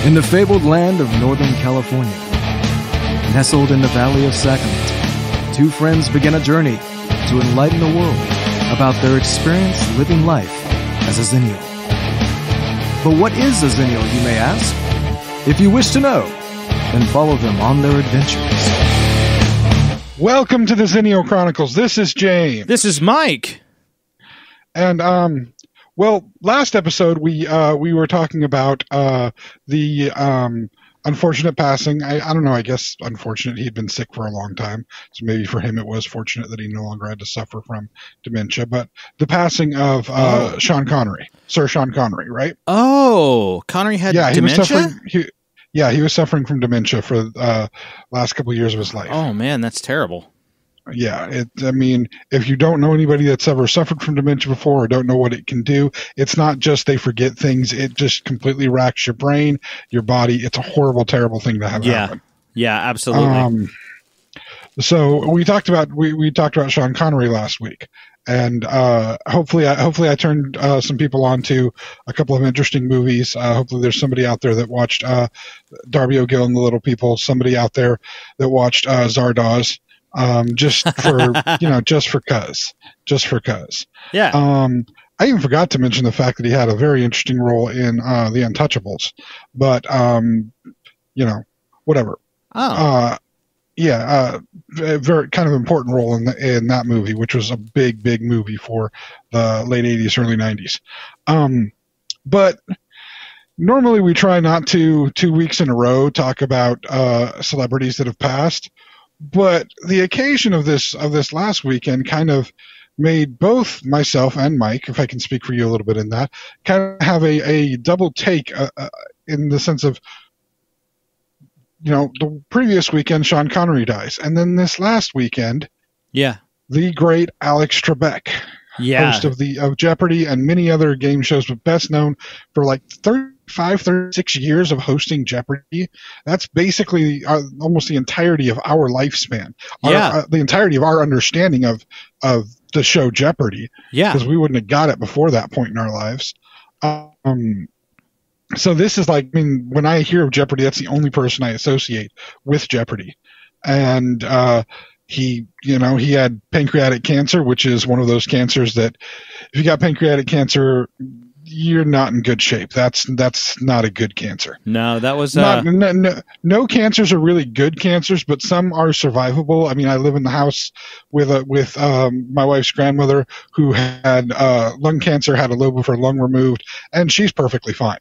In the fabled land of Northern California, nestled in the Valley of Sacramento, two friends begin a journey to enlighten the world about their experience living life as a Xennial. But what is a Xennial, you may ask? If you wish to know, then follow them on their adventures. Welcome to the Xennial Chronicles. This is James. This is Mike. And well, last episode we were talking about the unfortunate passing. I don't know. I guess unfortunate. He'd been sick for a long time, so maybe for him it was fortunate that he no longer had to suffer from dementia. But the passing of Sean Connery, Sir Sean Connery, right? Oh, Connery had dementia? He was suffering from dementia for the last couple of years of his life. Oh man, that's terrible. Yeah, I mean, if you don't know anybody that's ever suffered from dementia before or don't know what it can do, it's not just they forget things. It just completely racks your brain, your body. It's a horrible, terrible thing to have happen. Yeah, absolutely. So we talked about Sean Connery last week, and hopefully I turned some people on to a couple of interesting movies. Hopefully there's somebody out there that watched Darby O'Gill and the Little People, somebody out there that watched Zardoz. Just for just for cuz. Yeah. I even forgot to mention the fact that he had a very interesting role in The Untouchables, but whatever. Oh. A very kind of important role in that movie, which was a big movie for the late 80s, early 90s. But normally we try not to 2 weeks in a row talk about celebrities that have passed. But the occasion of this last weekend kind of made both myself and Mike, if I can speak for you a little bit in that, kind of have a double take in the sense of, the previous weekend Sean Connery dies, and then this last weekend, the great Alex Trebek, host of Jeopardy and many other game shows, but best known for like 36 years of hosting Jeopardy. That's basically almost the entirety of our lifespan. The entirety of our understanding of the show Jeopardy. Yeah. Because we wouldn't have got it before that point in our lives. So this is like, when I hear of Jeopardy, that's the only person I associate with Jeopardy. And he had pancreatic cancer, which is one of those cancers that if you got pancreatic cancer, you're not in good shape. That's not a good cancer. No, that was no cancers are really good cancers, but some are survivable. I mean, I live in the house with my wife's grandmother who had lung cancer, had a lobe of her lung removed, and she's perfectly fine.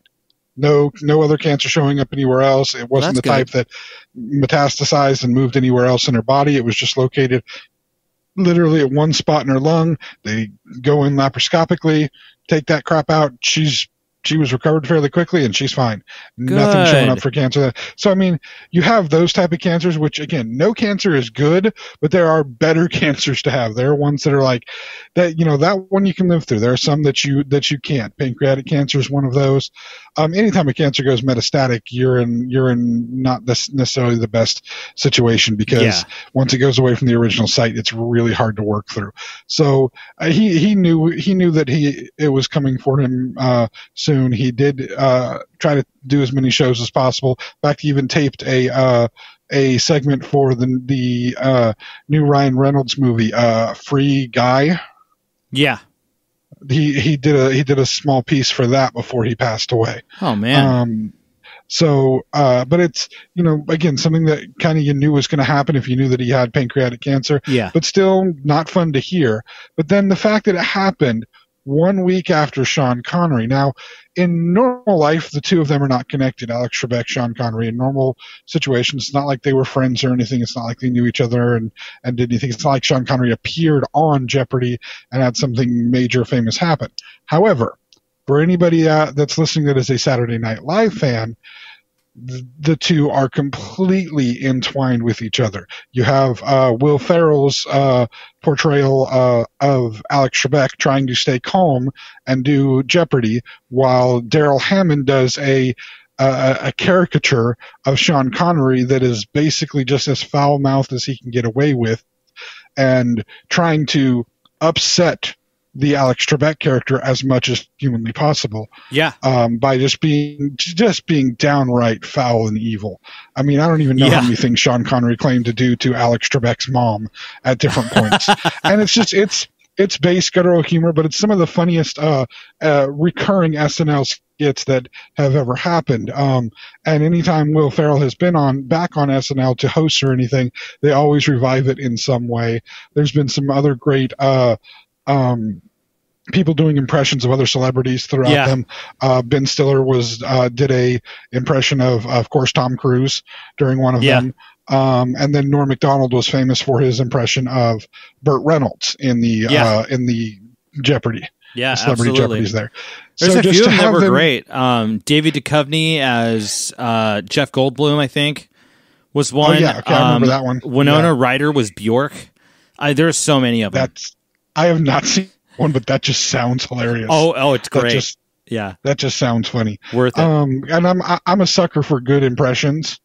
No other cancer showing up anywhere else. It wasn't the type that metastasized and moved anywhere else in her body. It was just located literally at one spot in her lung. They go in laparoscopically, take that crap out. She was recovered fairly quickly, and she's fine. Good. Nothing showing up for cancer. So, you have those type of cancers, which, again, no cancer is good, but there are better cancers to have. There are ones that are like that, that one you can live through. There are some that you can't. Pancreatic cancer is one of those. Anytime a cancer goes metastatic, you're in not necessarily the best situation because once it goes away from the original site, it's really hard to work through. So he knew that it was coming for him soon. He did try to do as many shows as possible. In fact, he even taped a segment for the new Ryan Reynolds movie, Free Guy. Yeah. He did a small piece for that before he passed away. Oh man. But it's, again, something that kind of you knew was going to happen if you knew that he had pancreatic cancer. Yeah. But still not fun to hear. But then the fact that it happened 1 week after Sean Connery. Now, in normal life, the two of them are not connected. Alex Trebek, Sean Connery. In normal situations, it's not like they were friends or anything. It's not like they knew each other and did anything. It's not like Sean Connery appeared on Jeopardy and had something major famous happen. However, for anybody that's listening that is a Saturday Night Live fan, the two are completely entwined with each other. You have Will Ferrell's portrayal of Alex Trebek trying to stay calm and do Jeopardy, while Daryl Hammond does a caricature of Sean Connery that is basically just as foul-mouthed as he can get away with, and trying to upset the Alex Trebek character as much as humanly possible. Yeah. By just being downright foul and evil. I mean, I don't even know how many things Sean Connery claimed to do to Alex Trebek's mom at different points. And it's base guttural humor, but it's some of the funniest recurring SNL skits that have ever happened. And anytime Will Ferrell has been back on SNL to host or anything, they always revive it in some way. There's been some other great people doing impressions of other celebrities throughout them. Ben Stiller did a impression of course, Tom Cruise during one of them. And then Norm Macdonald was famous for his impression of Burt Reynolds in the Jeopardy. Yeah, Celebrity absolutely. Jeopardy's there. There's so a just few to of them that have were them, great. David Duchovny as Jeff Goldblum, I think, was one. Oh, yeah, okay, I remember that one. Winona Ryder was Bjork. There's so many of them. I have not seen one, but that just sounds hilarious. Oh, it's great. That just sounds funny. Worth it. And I'm a sucker for good impressions.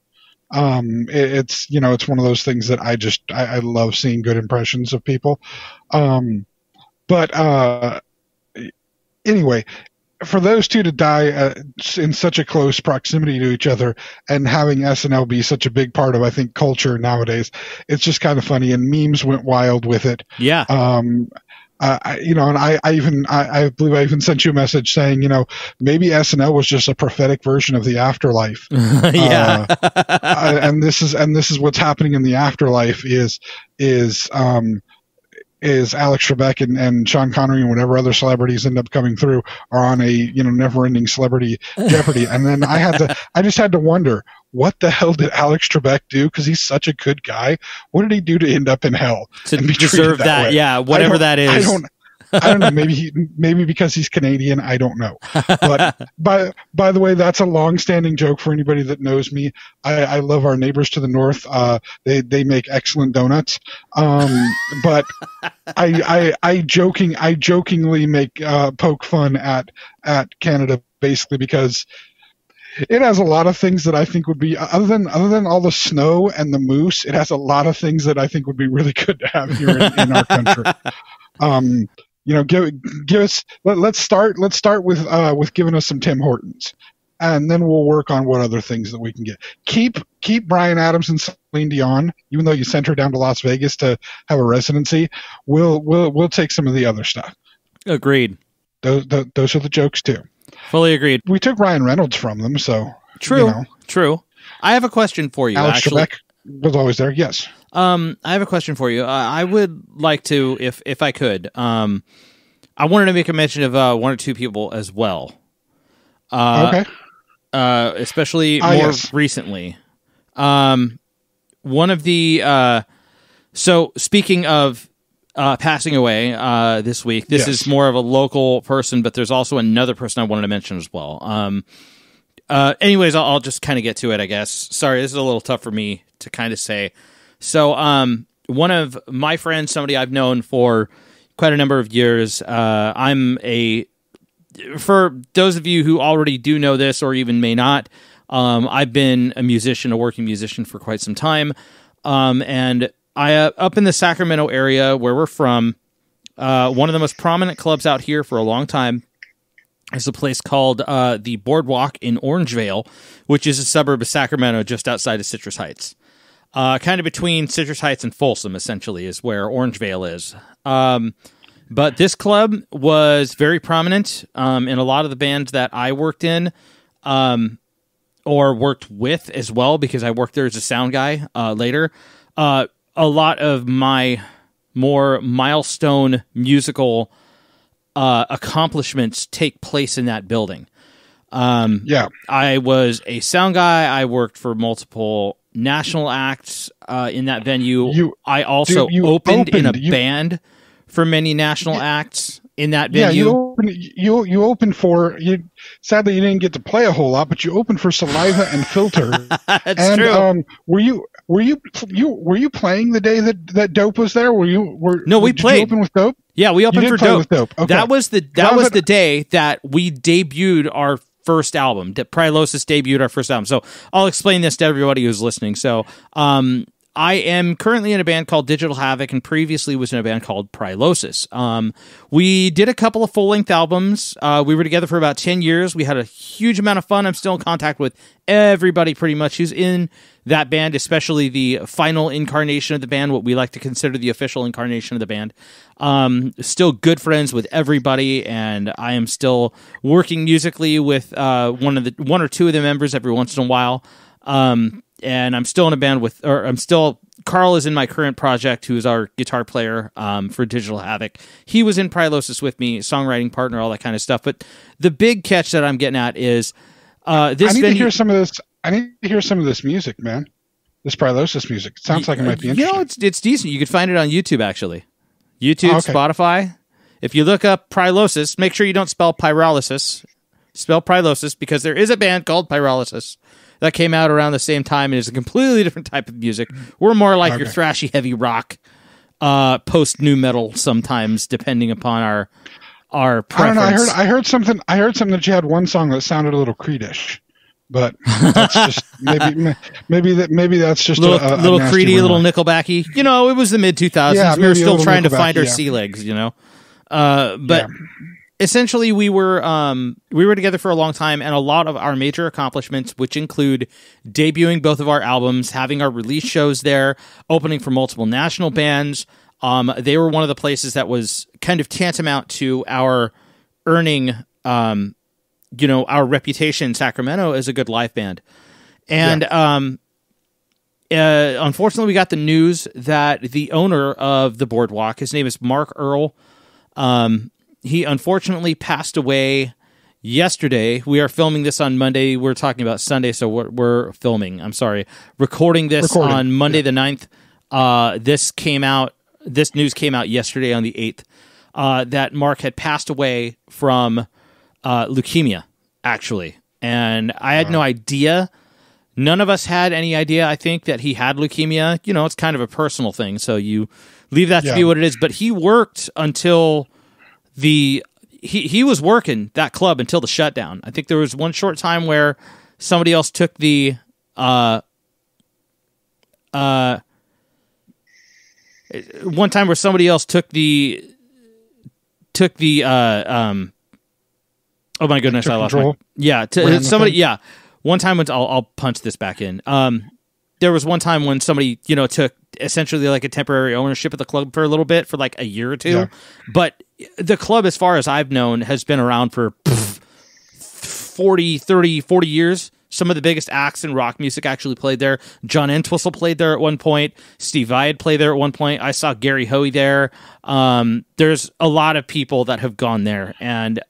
It's one of those things that I love seeing good impressions of people. But anyway, for those two to die in such a close proximity to each other, and having SNL be such a big part of, I think, culture nowadays, it's just kind of funny, and memes went wild with it. Yeah. I believe I even sent you a message saying, maybe SNL was just a prophetic version of the afterlife. Yeah. And this is what's happening in the afterlife is Alex Trebek and Sean Connery and whatever other celebrities end up coming through are on a never-ending celebrity Jeopardy. And then I just had to wonder, what the hell did Alex Trebek do? Because he's such a good guy. What did he do to end up in hell to deserve that? Yeah, whatever that is. I don't know. Maybe because he's Canadian. I don't know. But by the way, that's a long-standing joke for anybody that knows me. I love our neighbors to the north. They make excellent donuts. But I jokingly make poke fun at Canada, basically because it has a lot of things that I think would be, other than all the snow and the moose, it has a lot of things that I think would be really good to have here in our country. Give us. Let's start with giving us some Tim Hortons, and then we'll work on what other things that we can get. Keep Bryan Adams and Celine Dion, even though you sent her down to Las Vegas to have a residency. We'll take some of the other stuff. Agreed. Those are the jokes too. Fully agreed. We took Ryan Reynolds from them, so true. True. I have a question for you. Alex Trebek was always there. Yes. I have a question for you. I would like to, if I could, I wanted to make a mention of one or two people as well. Okay. Especially more recently. One of the so speaking of passing away this week, this is more of a local person, but there's also another person I wanted to mention as well. Anyways, I'll just kind of get to it, I guess. Sorry, this is a little tough for me to kind of say. So, one of my friends, somebody I've known for quite a number of years, for those of you who already do know this or even may not, I've been a working musician for quite some time. And I, up in the Sacramento area where we're from, one of the most prominent clubs out here for a long time is a place called the Boardwalk in Orangevale, which is a suburb of Sacramento just outside of Citrus Heights. Kind of between Citrus Heights and Folsom, essentially, is where Orangevale is. But this club was very prominent in a lot of the bands that I worked in, or worked with as well, because I worked there as a sound guy later. A lot of my more milestone musical accomplishments take place in that building. I was a sound guy. I worked for multiple national acts in that venue. I also opened in a band for many national acts in that venue. Yeah, you opened for. Sadly, you didn't get to play a whole lot, but you opened for Saliva and Filter. That's true. Were you playing the day that Dope was there? No, we played. Did you open with Dope? Yeah, we opened for Dope. Okay. That was the day that we debuted our first album. Prylosis debuted our first album. So I'll explain this to everybody who's listening. So I am currently in a band called Digital Havoc, and previously was in a band called Prylosis. We did a couple of full-length albums. We were together for about 10 years. We had a huge amount of fun. I'm still in contact with everybody pretty much who's in that band, especially the final incarnation of the band, what we like to consider the official incarnation of the band. Still good friends with everybody, and I am still working musically with one or two of the members every once in a while. And I'm still in a band Carl is in my current project, who is our guitar player for Digital Havoc. He was in Prylosis with me, songwriting partner, all that kind of stuff. But the big catch that I'm getting at is I need to hear some of this. I need to hear some of this music, man. This Prylosis music. It sounds like it might be interesting. It's decent. You could find it on YouTube, actually. YouTube, okay. Spotify. If you look up Prylosis, make sure you don't spell pyrolysis. Spell Prylosis, because there is a band called Pyrolysis that came out around the same time and is a completely different type of music. We're more like your thrashy heavy rock, post new metal sometimes, depending upon our preference. I don't know. I heard something that you had one song that sounded a little Creedish, but that's just maybe that's just little a Creedy, a little Nickelbacky. You know, it was the mid 2000s. Yeah, we were still trying to find our sea legs. You know, but. Yeah. Essentially, we were together for a long time, and a lot of our major accomplishments, which include debuting both of our albums, having our release shows there, opening for multiple national bands. They were one of the places that was kind of tantamount to our earning, our reputation in Sacramento as a good live band. And unfortunately, we got the news that the owner of the Boardwalk, his name is Mark Earl. He unfortunately passed away yesterday. We are filming this on Monday. We're talking about Sunday, so we're filming. I'm sorry. Recording on Monday the 9th. This news came out yesterday on the 8th, that Mark had passed away from leukemia, actually. And I had no idea. None of us had any idea, I think, that he had leukemia. You know, it's kind of a personal thing, so you leave that to be what it is. But he worked until... He was working that club until the shutdown. I think there was one short time where somebody else took the one time where somebody else took the oh my goodness, I lost control. One time when I'll punch this back in. There was one time when somebody, took essentially like a temporary ownership of the club for a little bit, for like a year or two. Yeah. But the club, as far as I've known, has been around for 40 years. Some of the biggest acts in rock music actually played there. John Entwistle played there at one point. Steve Vai had played there at one point. I saw Gary Hoey there. There's a lot of people that have gone there. And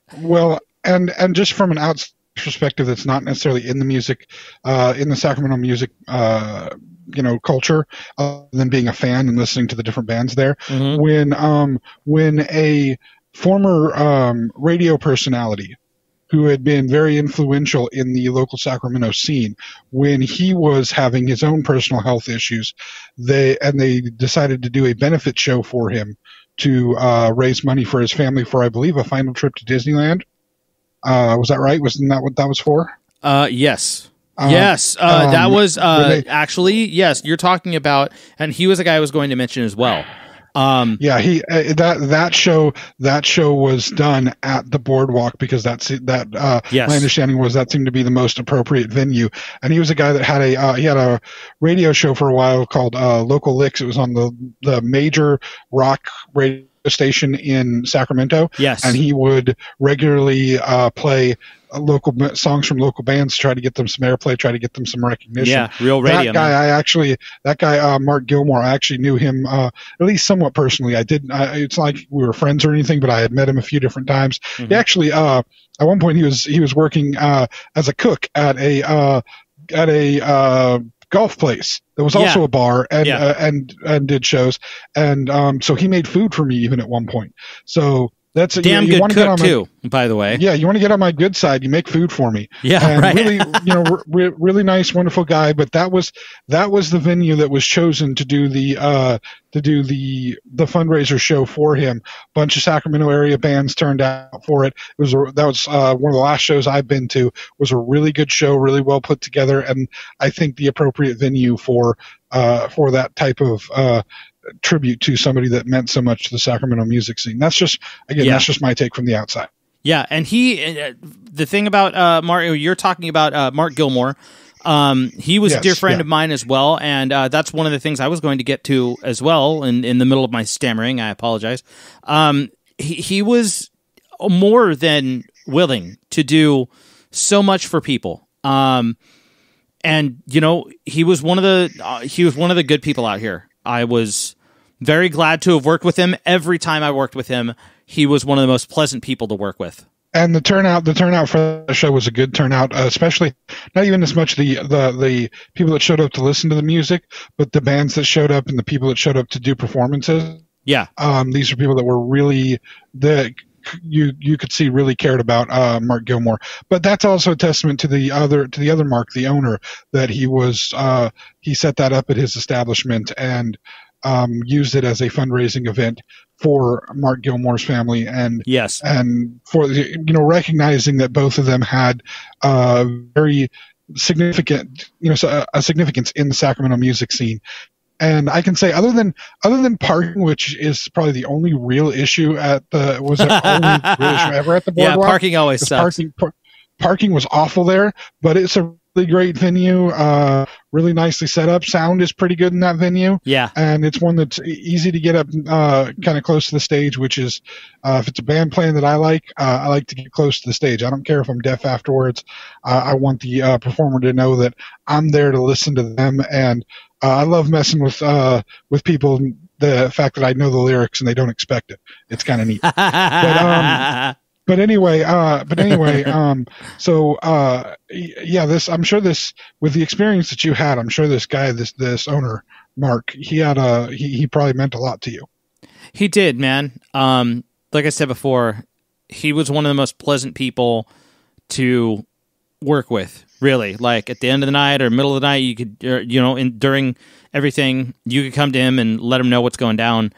just from an outside perspective that's not necessarily in the music, in the Sacramento music, culture, than being a fan and listening to the different bands there. Mm-hmm. When a former radio personality who had been very influential in the local Sacramento scene, when he was having his own personal health issues, they decided to do a benefit show for him to raise money for his family for, I believe, a final trip to Disneyland. Was that right? Wasn't that what that was for? Yes. That was actually, yes, you're talking about, and he was a guy I was going to mention as well. That show was done at the Boardwalk because my understanding was that seemed to be the most appropriate venue. And he was a guy that had a radio show for a while called Local Licks. It was on the major rock radio station in Sacramento. Yes. And he would regularly play local songs from local bands to try to get them some airplay, try to get them some recognition. Yeah, real radio. That guy, Mark Gilmore, I actually knew him at least somewhat personally. It's like we were friends or anything, but I had met him a few different times. Mm-hmm. He actually, at one point, he was working as a cook at a golf place. There was also a bar and did shows, and so he made food for me even at one point. So That's damn you good want to get cook on my, too, by the way. Yeah, you want to get on my good side. You make food for me. Yeah, and right. really, really nice, wonderful guy. But that was the venue that was chosen to do the fundraiser show for him. A bunch of Sacramento area bands turned out for it. That was one of the last shows I've been to. It was a really good show, really well put together, and I think the appropriate venue for that type of tribute to somebody that meant so much to the Sacramento music scene. That's just my take from the outside. Yeah, and the thing about Mario, you're talking about Mark Gilmore. He was a dear friend of mine as well, and that's one of the things I was going to get to as well. In the middle of my stammering, I apologize. He was more than willing to do so much for people. And he was one of the good people out here. I was very glad to have worked with him. Every time I worked with him, he was one of the most pleasant people to work with. And the turnout for the show was a good turnout, especially not even as much the people that showed up to listen to the music, but the bands that showed up and the people that showed up to do performances. Yeah. These are people that were really you could see really cared about Mark Gilmore. But that's also a testament to the other Mark, the owner, that he set that up at his establishment and used it as a fundraising event for Mark Gilmore's family, and yes, and for recognizing that both of them had very significant a significance in the Sacramento music scene. And I can say, other than parking, which is probably the only real issue at the only real issue ever at the boardwalk. Yeah, parking always sucks. Parking was awful there, but it's a really great venue, really nicely set up. Sound is pretty good in that venue. Yeah. And it's one that's easy to get up kind of close to the stage, which is, if it's a band playing that I like to get close to the stage. I don't care if I'm deaf afterwards. I want the performer to know that I'm there to listen to them. And I love messing with people. The fact that I know the lyrics and they don't expect it. It's kind of neat. But anyway, I'm sure this, with the experience that you had, I'm sure this guy, this owner, Mark, he probably meant a lot to you. He did, man. Like I said before, he was one of the most pleasant people to work with, really. Like at the end of the night or middle of the night, you could, during everything, you could come to him and let him know what's going down.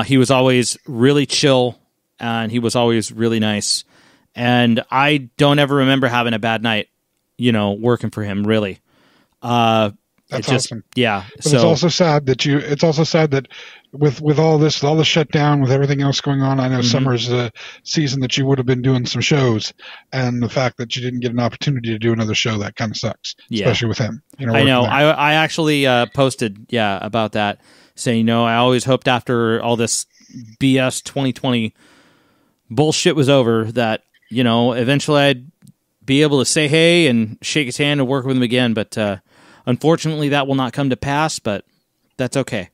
He was always really chill. And he was always really nice. And I don't ever remember having a bad night, working for him, really. That's awesome. Yeah. But it's also sad that with all this, all the shutdown, with everything else going on, I know summer's a season that you would have been doing some shows, and the fact that you didn't get an opportunity to do another show, that kind of sucks. Yeah. Especially with him. I know. I actually posted, about that, saying, I always hoped after all this BS 2020 bullshit was over that, eventually I'd be able to say hey and shake his hand and work with him again. But unfortunately, that will not come to pass, but that's okay.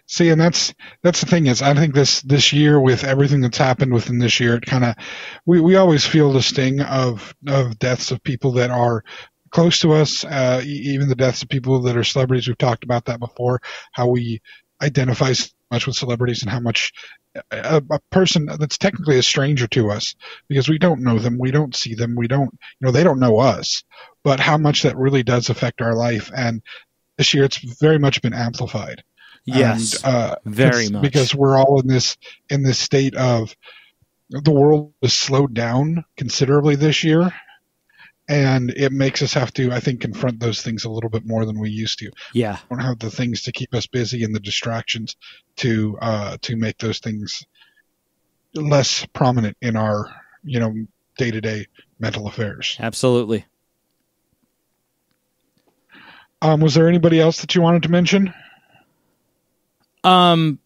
See, and that's the thing is, I think this year, with everything that's happened within this year, it kind of, we always feel the sting of deaths of people that are close to us, even the deaths of people that are celebrities. We've talked about that before, how we identify so much with celebrities and how much a person that's technically a stranger to us, because we don't know them, we don't see them, we don't, they don't know us, but how much that really does affect our life. And this year it's very much been amplified. Yes, and, very much, because we're all in this state of, the world has slowed down considerably this year. And it makes us have to, I think, confront those things a little bit more than we used to. Yeah. We don't have the things to keep us busy and the distractions to make those things less prominent in our, day-to-day mental affairs. Absolutely. Was there anybody else that you wanted to mention? The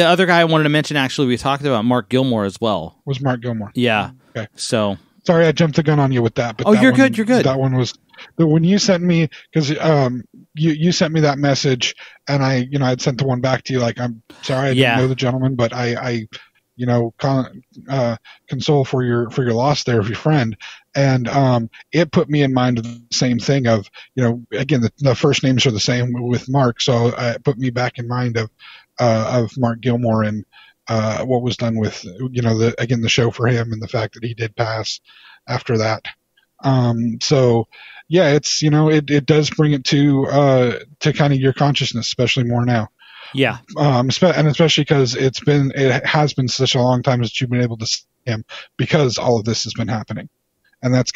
other guy I wanted to mention, actually, we talked about Mark Gilmore as well. Was Mark Gilmore? Yeah. Okay. So. Sorry, I jumped the gun on you with that. But you're good. You're good. That one was when you sent me, because you sent me that message, and I'd sent the one back to you like, I'm sorry I didn't know the gentleman, but I console for your loss there of your friend, and it put me in mind of the same thing of again the first names are the same with Mark, so it put me back in mind of of Mark Gilmore and what was done with the show for him and the fact that he did pass after that. So yeah, it's it does bring it to kind of your consciousness, especially more now. Yeah. And especially because it has been such a long time since you've been able to see him because all of this has been happening, and that's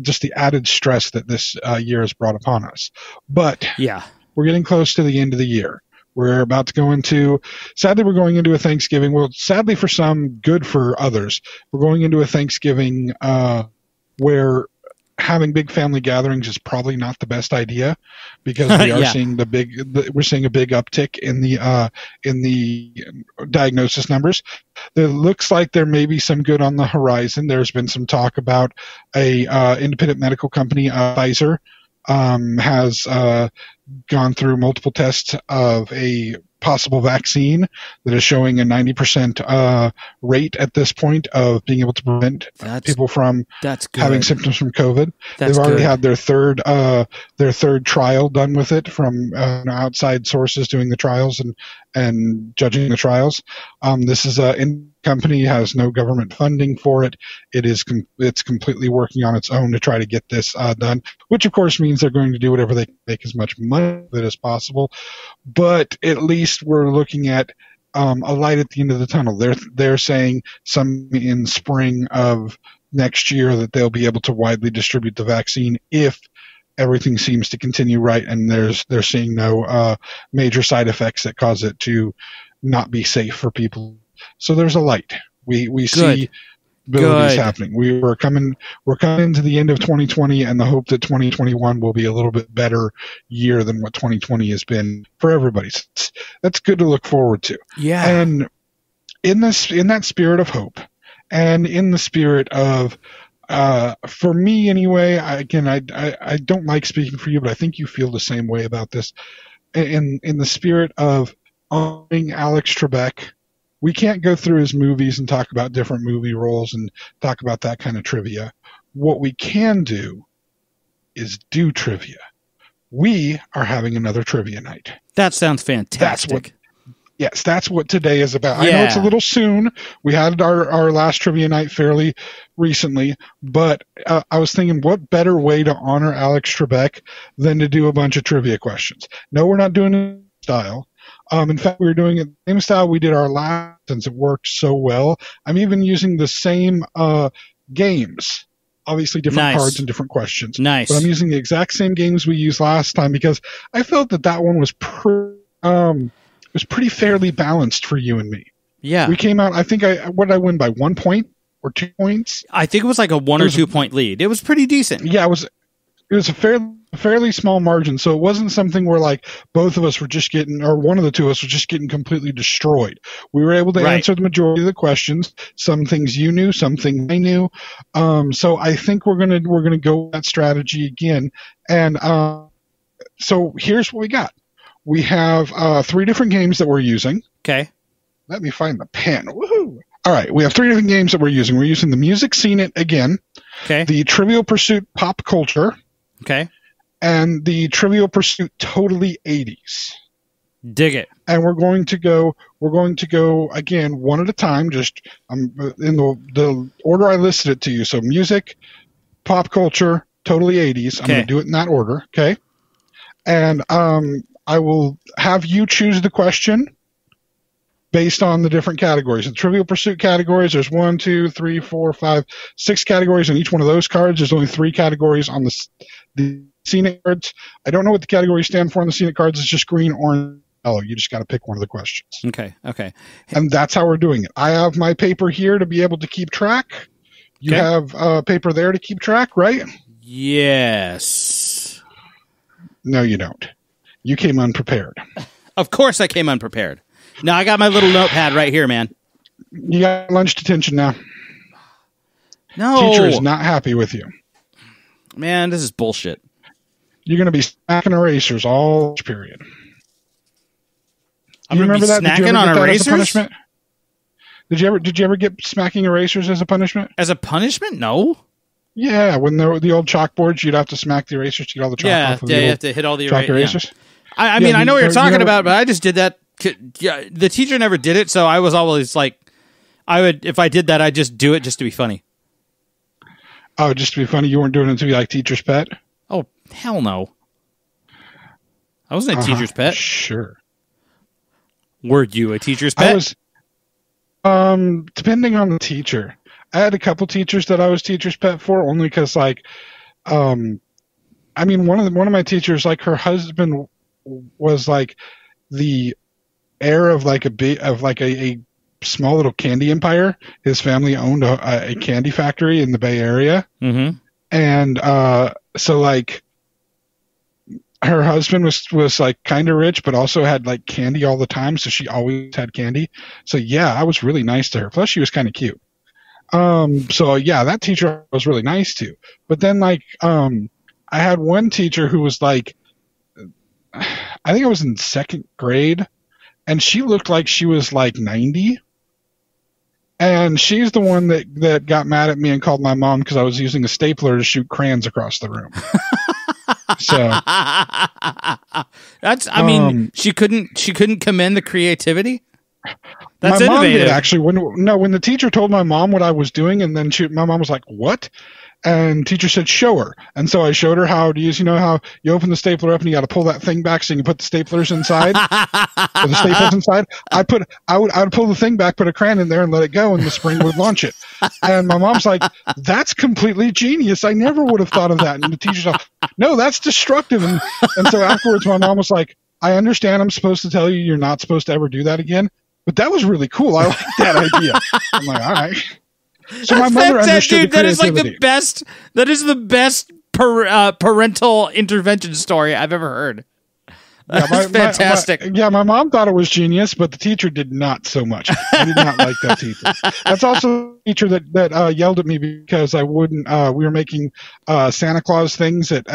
just the added stress that this year has brought upon us. But yeah, we're getting close to the end of the year. We're about to go into, sadly, we're going into a Thanksgiving. Well, sadly for some, good for others. We're going into a Thanksgiving where having big family gatherings is probably not the best idea because we are seeing we're seeing a big uptick in the diagnosis numbers. It looks like there may be some good on the horizon. There's been some talk about a independent medical company, Pfizer, has gone through multiple tests of a possible vaccine that is showing a 90% rate at this point of being able to prevent people from having symptoms from COVID. They've already had their third trial done with it from outside sources doing the trials and judging the trials. This is company has no government funding for it. It's completely working on its own to try to get this done, which of course means they're going to do whatever they can make as much money with it as possible. But at least we're looking at a light at the end of the tunnel. They're saying some in spring of next year that they'll be able to widely distribute the vaccine if everything seems to continue right, and they're seeing no major side effects that cause it to not be safe for people. So there's a light. We see abilities happening. We're coming to the end of 2020, and the hope that 2021 will be a little bit better year than what 2020 has been for everybody. That's good to look forward to. Yeah. And in that spirit of hope, and in the spirit of for me anyway, I don't like speaking for you, but I think you feel the same way about this. In the spirit of honoring Alex Trebek, we can't go through his movies and talk about different movie roles and talk about that kind of trivia. What we can do is do trivia. We are having another trivia night. That sounds fantastic. That's what today is about. Yeah. I know it's a little soon. We had our last trivia night fairly recently, but I was thinking, what better way to honor Alex Trebek than to do a bunch of trivia questions? No, we're not doing it in style. In fact, we were doing it the same style we did our last, since it worked so well. I'm even using the same games. Obviously different cards and different questions. Nice. But I'm using the exact same games we used last time because I felt that one was pretty fairly balanced for you and me. Yeah. We came out, I think what did I win by 1 point or 2 points? I think it was like a 1 or 2 point lead. It was pretty decent. Yeah, it was a fairly small margin, so it wasn't something where like both of us were just getting, or one of the two of us was just getting completely destroyed. We were able to answer the majority of the questions. Some things you knew, some things I knew. So I think we're gonna go with that strategy again. And so here's what we got. We have 3 different games that we're using. Okay. Let me find the pen. Woohoo! All right, we have 3 different games that we're using. We're using the Music Scene It again. Okay. The Trivial Pursuit Pop Culture. Okay. And the Trivial Pursuit Totally 80s. Dig it. And we're going to go again one at a time, just in the order I listed it to you. So music, pop culture, totally 80s. I'm going to do it in that order, okay? And I will have you choose the question based on the different categories. In Trivial Pursuit categories, there's 1, 2, 3, 4, 5, 6 categories on each one of those cards. There's only 3 categories on the scenic cards. I don't know what the categories stand for on the scenic cards. It's just green, orange, yellow. You just got to pick one of the questions. Okay. And that's how we're doing it. I have my paper here to be able to keep track. You have paper there to keep track, right? Yes. No, you don't. You came unprepared. Of course I came unprepared. Now I got my little notepad right here, man. You got lunch detention now. No. Teacher is not happy with you. Man, this is bullshit. You're going to be smacking erasers all period. I'm going to be snacking on erasers? Did you ever get smacking erasers as a punishment? As a punishment? No. Yeah, when the old chalkboards, you'd have to smack the erasers to get all the chalk off of you have to hit all the erasers. I Yeah, mean, I know what you're talking you know- about, but I just did that. Yeah, the teacher never did it, so I was always like, if I did that, I'd just do it just to be funny. Oh, just to be funny, you weren't doing it to be like teacher's pet? Oh, hell no. I wasn't a teacher's pet. Sure. Were you a teacher's pet? I was, depending on the teacher. I had a couple teachers that I was teacher's pet for, only because, like, I mean, one of my teachers, like, her husband was like the heir of like a small little candy empire. His family owned a candy factory in the Bay Area, and so like her husband was like kind of rich, but also had like candy all the time, so she always had candy. So yeah, I was really nice to her. Plus, she was kind of cute. So yeah, that teacher I was really nice to. But then like I had one teacher who was like, I think I was in second grade, and she looked like she was like 90. And she's the one that got mad at me and called my mom because I was using a stapler to shoot crayons across the room. So that's, I mean, she couldn't commend the creativity. That's my mom innovative. did, actually. When the teacher told my mom what I was doing, and then my mom was like, "What?" And teacher said, "Show her." And so I showed her how to use, how you open the stapler up and you got to pull that thing back so you can put the staplers inside, or the staples inside. I would pull the thing back, put a crayon in there, and let it go, and the spring would launch it. And my mom's like, "That's completely genius. I never would have thought of that." And the teacher's like, "No, that's destructive." And so afterwards, my mom was like, "I understand. I'm supposed to tell you you're not supposed to ever do that again, but that was really cool. I like that idea." I'm like, "All right." So my mother understood the that is like creativity. the best. That is the best parental intervention story I've ever heard. That's fantastic. My mom thought it was genius, but the teacher did not so much. I did not like that teacher. That's also the teacher that yelled at me because I wouldn't. We were making Santa Claus things at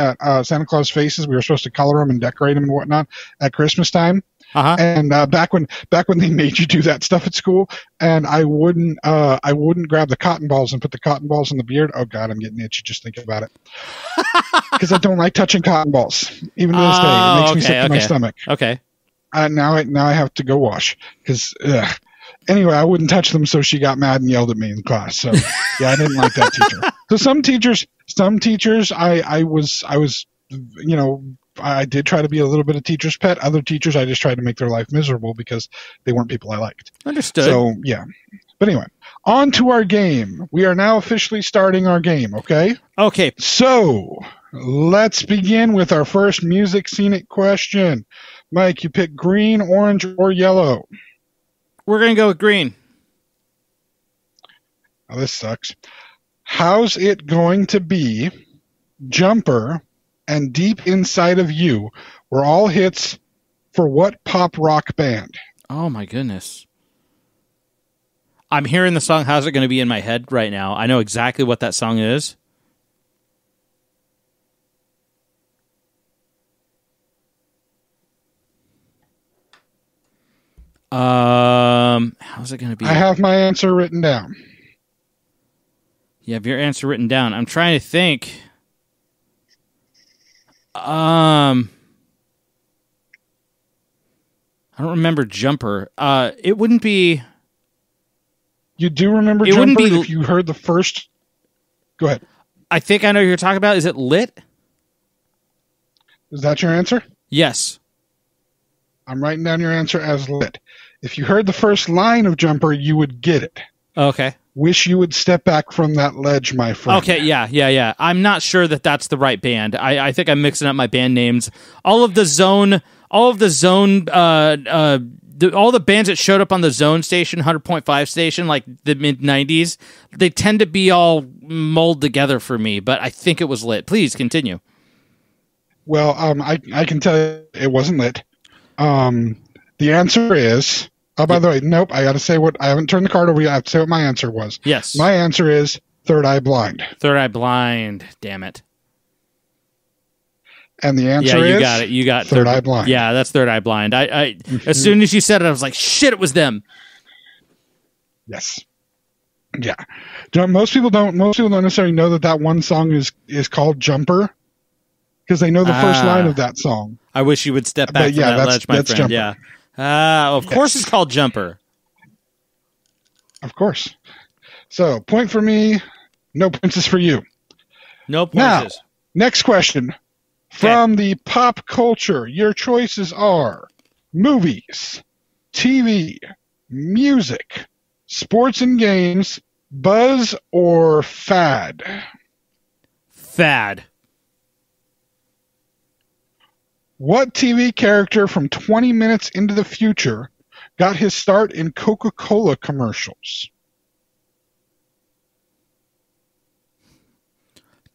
Santa Claus faces. We were supposed to color them and decorate them and whatnot at Christmas time. And back when they made you do that stuff at school, and I wouldn't grab the cotton balls and put the cotton balls in the beard. Oh God, I'm getting itchy just thinking about it. Because I don't like touching cotton balls, even to this day. It makes me sick to my stomach. Okay. Now I have to go wash because. Anyway, I wouldn't touch them, so she got mad and yelled at me in class. So yeah, I didn't like that teacher. So some teachers, I was, I did try to be a little bit of teacher's pet. Other teachers, I just tried to make their life miserable because they weren't people I liked. Understood. So, yeah. But anyway, on to our game. We are now officially starting our game, okay? Okay. So, let's begin with our first music scenic question. Mike, you pick green, orange, or yellow? We're going to go with green. Oh, this sucks. How's it going to be? Jumper and Deep Inside of You were all hits for what pop rock band? Oh my goodness. I'm hearing the song How's It Going to Be in my head right now. I know exactly what that song is. How's it going to be? I have my answer written down. You have your answer written down. I'm trying to think. I don't remember Jumper. It wouldn't be. You do remember It Jumper wouldn't be- if you heard the first. Go ahead. I think I know who you're talking about. Is it Lit? Is that your answer? Yes. I'm writing down your answer as Lit. If you heard the first line of Jumper, you would get it. Okay. Wish you would step back from that ledge, my friend. Okay, yeah. I'm not sure that that's the right band. I think I'm mixing up my band names. All the bands that showed up on the Zone station, 100.5 station, like the mid-90s, they tend to be all molded together for me, but I think it was Lit. Please continue. Well, I can tell you it wasn't Lit. The answer is... Oh, by the way, nope, I got to say I haven't turned the card over yet. I have to say what my answer was. Yes. My answer is Third Eye Blind. Third Eye Blind. Damn it. And the answer you is... got it. You got Third Eye Blind. Yeah, that's Third Eye Blind. As soon as you said it, I was like, shit, it was them. Yes. Yeah. Most people don't necessarily know that one song is called Jumper. because they know the first line of that song. I wish you would step back from that ledge, my friend. Jumper. Yeah. Of course it's called Jumper. Of course. So, point for me, no points is for you. No points. Now, next question. From the pop culture, your choices are movies, TV, music, sports and games, buzz, or fad? Fad. What TV character from 20 Minutes into the Future got his start in Coca-Cola commercials?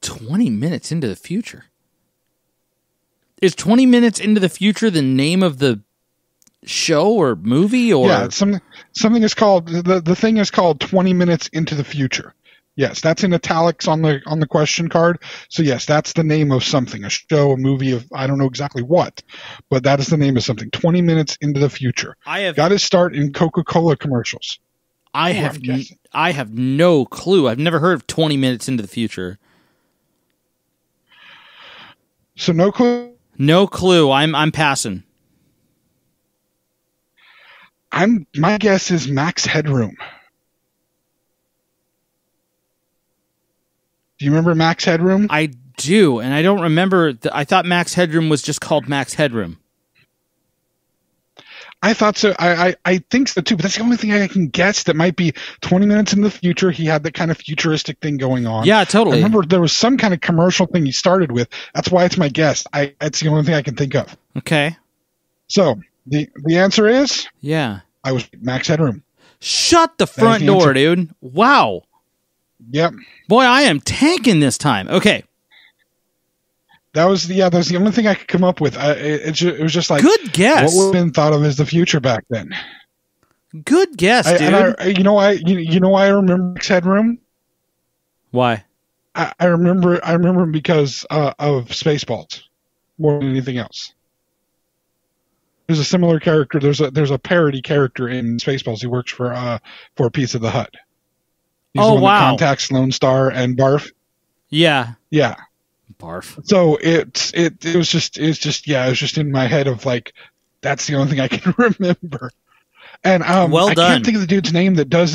20 Minutes into the Future? Is 20 Minutes into the Future the name of the show or movie? Or yeah, something is called the thing is called 20 Minutes into the Future. Yes, that's in italics on the question card. So yes, that's the name of something, a show, a movie of I don't know exactly what, but that is the name of something. 20 Minutes into the Future. Got his start in Coca-Cola commercials. I have no clue. I've never heard of 20 Minutes into the Future. So no clue. No clue. I'm passing. My guess is Max Headroom. Do you remember Max Headroom? I do, and I don't remember. I thought Max Headroom was just called Max Headroom. I thought so. I think so too, but that's the only thing I can guess that might be 20 Minutes in the Future. He had that kind of futuristic thing going on. Yeah, totally. I remember there was some kind of commercial thing he started with. That's why it's my guess. It's the only thing I can think of. Okay. So the answer is? Yeah. I was Max Headroom. Shut the front door, dude. Wow. Yep. Boy, I am tanking this time. Okay. That was the only thing I could come up with. It was just like, good guess. What would have been thought of as the future back then? Good guess, dude. You know why I remember Max Headroom? Why? I remember him because of Spaceballs more than anything else. There's a similar character. There's a parody character in Spaceballs. He works for Pizza the Hut. He's the one that contacts Lone Star and Barf. Yeah. Yeah. Barf. So it was just in my head of like, that's the only thing I can remember. And I can't think of the dude's name that did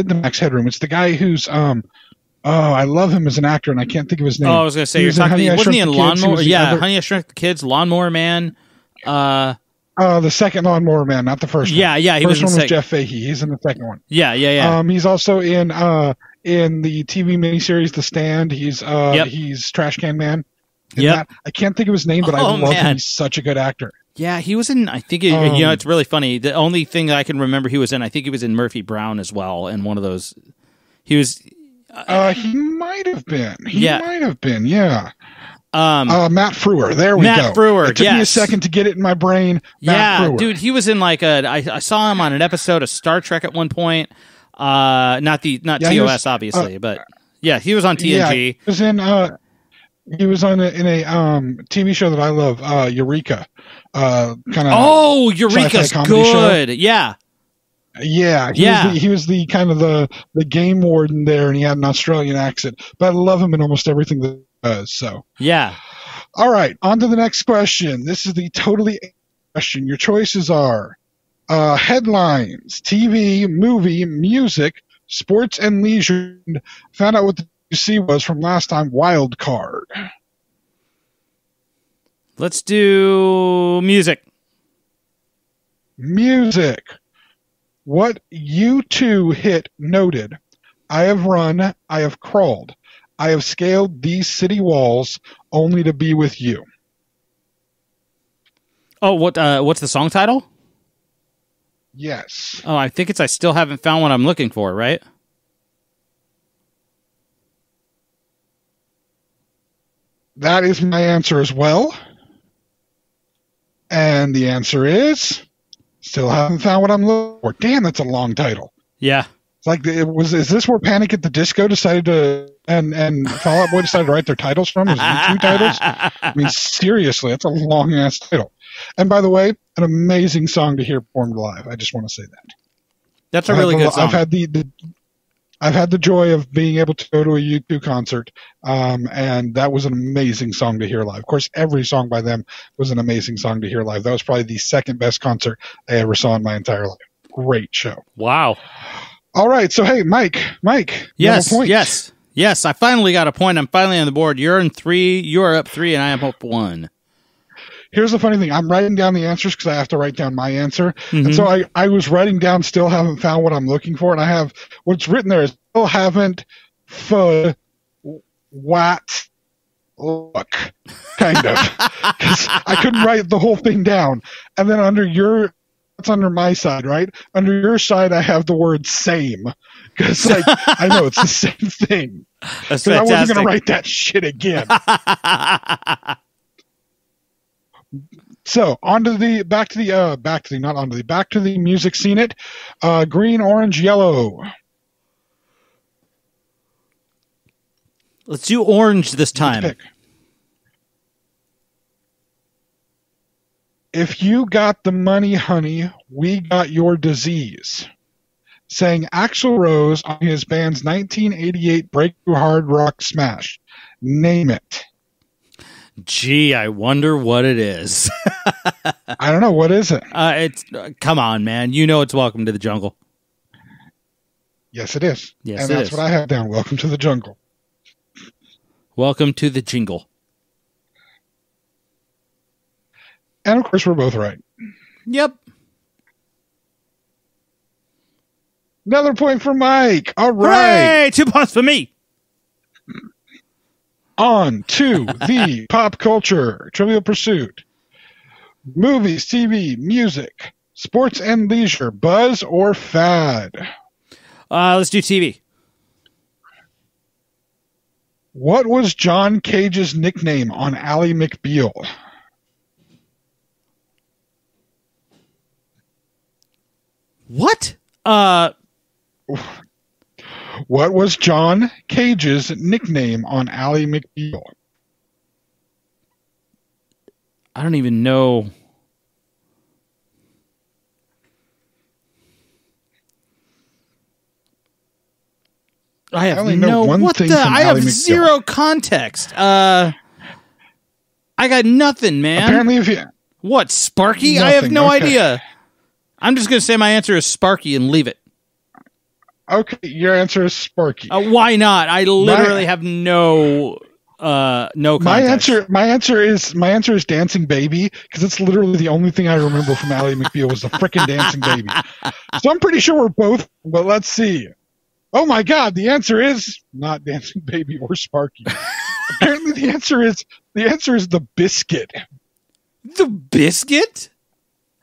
the Max Headroom. It's the guy who's I love him as an actor, and I can't think of his name. Oh, I was gonna say wasn't he in Lawnmower? Yeah, Honey, I Shrunk the Kids, Lawnmower Man. The second Lawnmower Man, not the first one. Yeah. He first was one was Jeff Fahey. He's in the second one. Yeah. He's also in the TV miniseries The Stand. He's Trash Can Man. Yeah. I can't think of his name, but I love him. He's such a good actor. Yeah, he was in. I think it's really funny. The only thing that I can remember he was in, I think he was in Murphy Brown as well, and one of those. He was. He might have been. Might have been. Yeah. Matt Frewer. There we go. Matt Frewer. It took me a second to get it in my brain. Matt Frewer. Dude, he was in like I saw him on an episode of Star Trek at one point. Not TOS obviously, but yeah, he was on TNG. Yeah, he was in a TV show that I love, Eureka. Eureka's good. Show. Yeah. Yeah, he was the kind of the game warden there, and he had an Australian accent. But I love him in almost everything that he does. So yeah. All right, on to the next question. This is the totally question. Your choices are headlines, TV, movie, music, sports, and leisure. Found out what the UC was from last time. Wild card. Let's do music. Music. What U2 hit noted? I have run, I have crawled, I have scaled these city walls only to be with you. Oh, what's the song title? Yes. Oh, I think it's I Still Haven't Found What I'm Looking For, right? That is my answer as well. And the answer is Still Haven't Found What I'm Looking For. Damn, that's a long title. Yeah. It's like is this where Panic at the Disco decided to and Fall Out Boy decided to write their titles from? Is it 2 titles? I mean, seriously, that's a long ass title. And by the way, an amazing song to hear performed live. I just want to say that. That's a really good song. I've had I've had the joy of being able to go to a U2 concert, and that was an amazing song to hear live. Of course, every song by them was an amazing song to hear live. That was probably the second best concert I ever saw in my entire life. Great show. Wow. All right, so hey, Mike. Yes, you have a point. yes. I finally got a point. I'm finally on the board. You're in 3. You are up 3, and I am up 1. Here's the funny thing. I'm writing down the answers because I have to write down my answer. Mm-hmm. And so I was writing down, still haven't found what I'm looking for. And I have what's written there is still haven't what look, kind of. Because I couldn't write the whole thing down. And then that's under my side, right? Under your side, I have the word same. Because I know it's the same thing. That's fantastic. I wasn't going to write that shit again. So back to the music scene it. Green, orange, yellow. Let's do orange this time. Pick. If you got the money, honey, we got your disease. Sang Axl Rose on his band's 1988 breakthrough hard rock smash. Name it. Gee, I wonder what it is. I don't know. What is it? Come on, man. You know it's Welcome to the Jungle. Yes, it is. Yes, and it that's is. what I have down. Welcome to the Jungle. Welcome to the Jingle. And of course, we're both right. Yep. Another point for Mike. All right. Hey, 2 points for me. On to the pop culture Trivial Pursuit. Movies, TV, music, sports and leisure, buzz or fad. Let's do TV. What was John Cage's nickname on Ally McBeal? What? What was John Cage's nickname on Ally McBeal? I don't even know. I have no. What the? I have zero context. I got nothing, man. Apparently, if you what Sparky? Nothing, I have no okay. idea. I'm just going to say my answer is Sparky and leave it. Okay, your answer is Sparky. Why not? I literally have no context. My answer is Dancing Baby, because it's literally the only thing I remember from Ally McBeal was the frickin' Dancing Baby. So I'm pretty sure we're both, but let's see. Oh my God, the answer is not Dancing Baby or Sparky. Apparently the answer is the Biscuit. The Biscuit?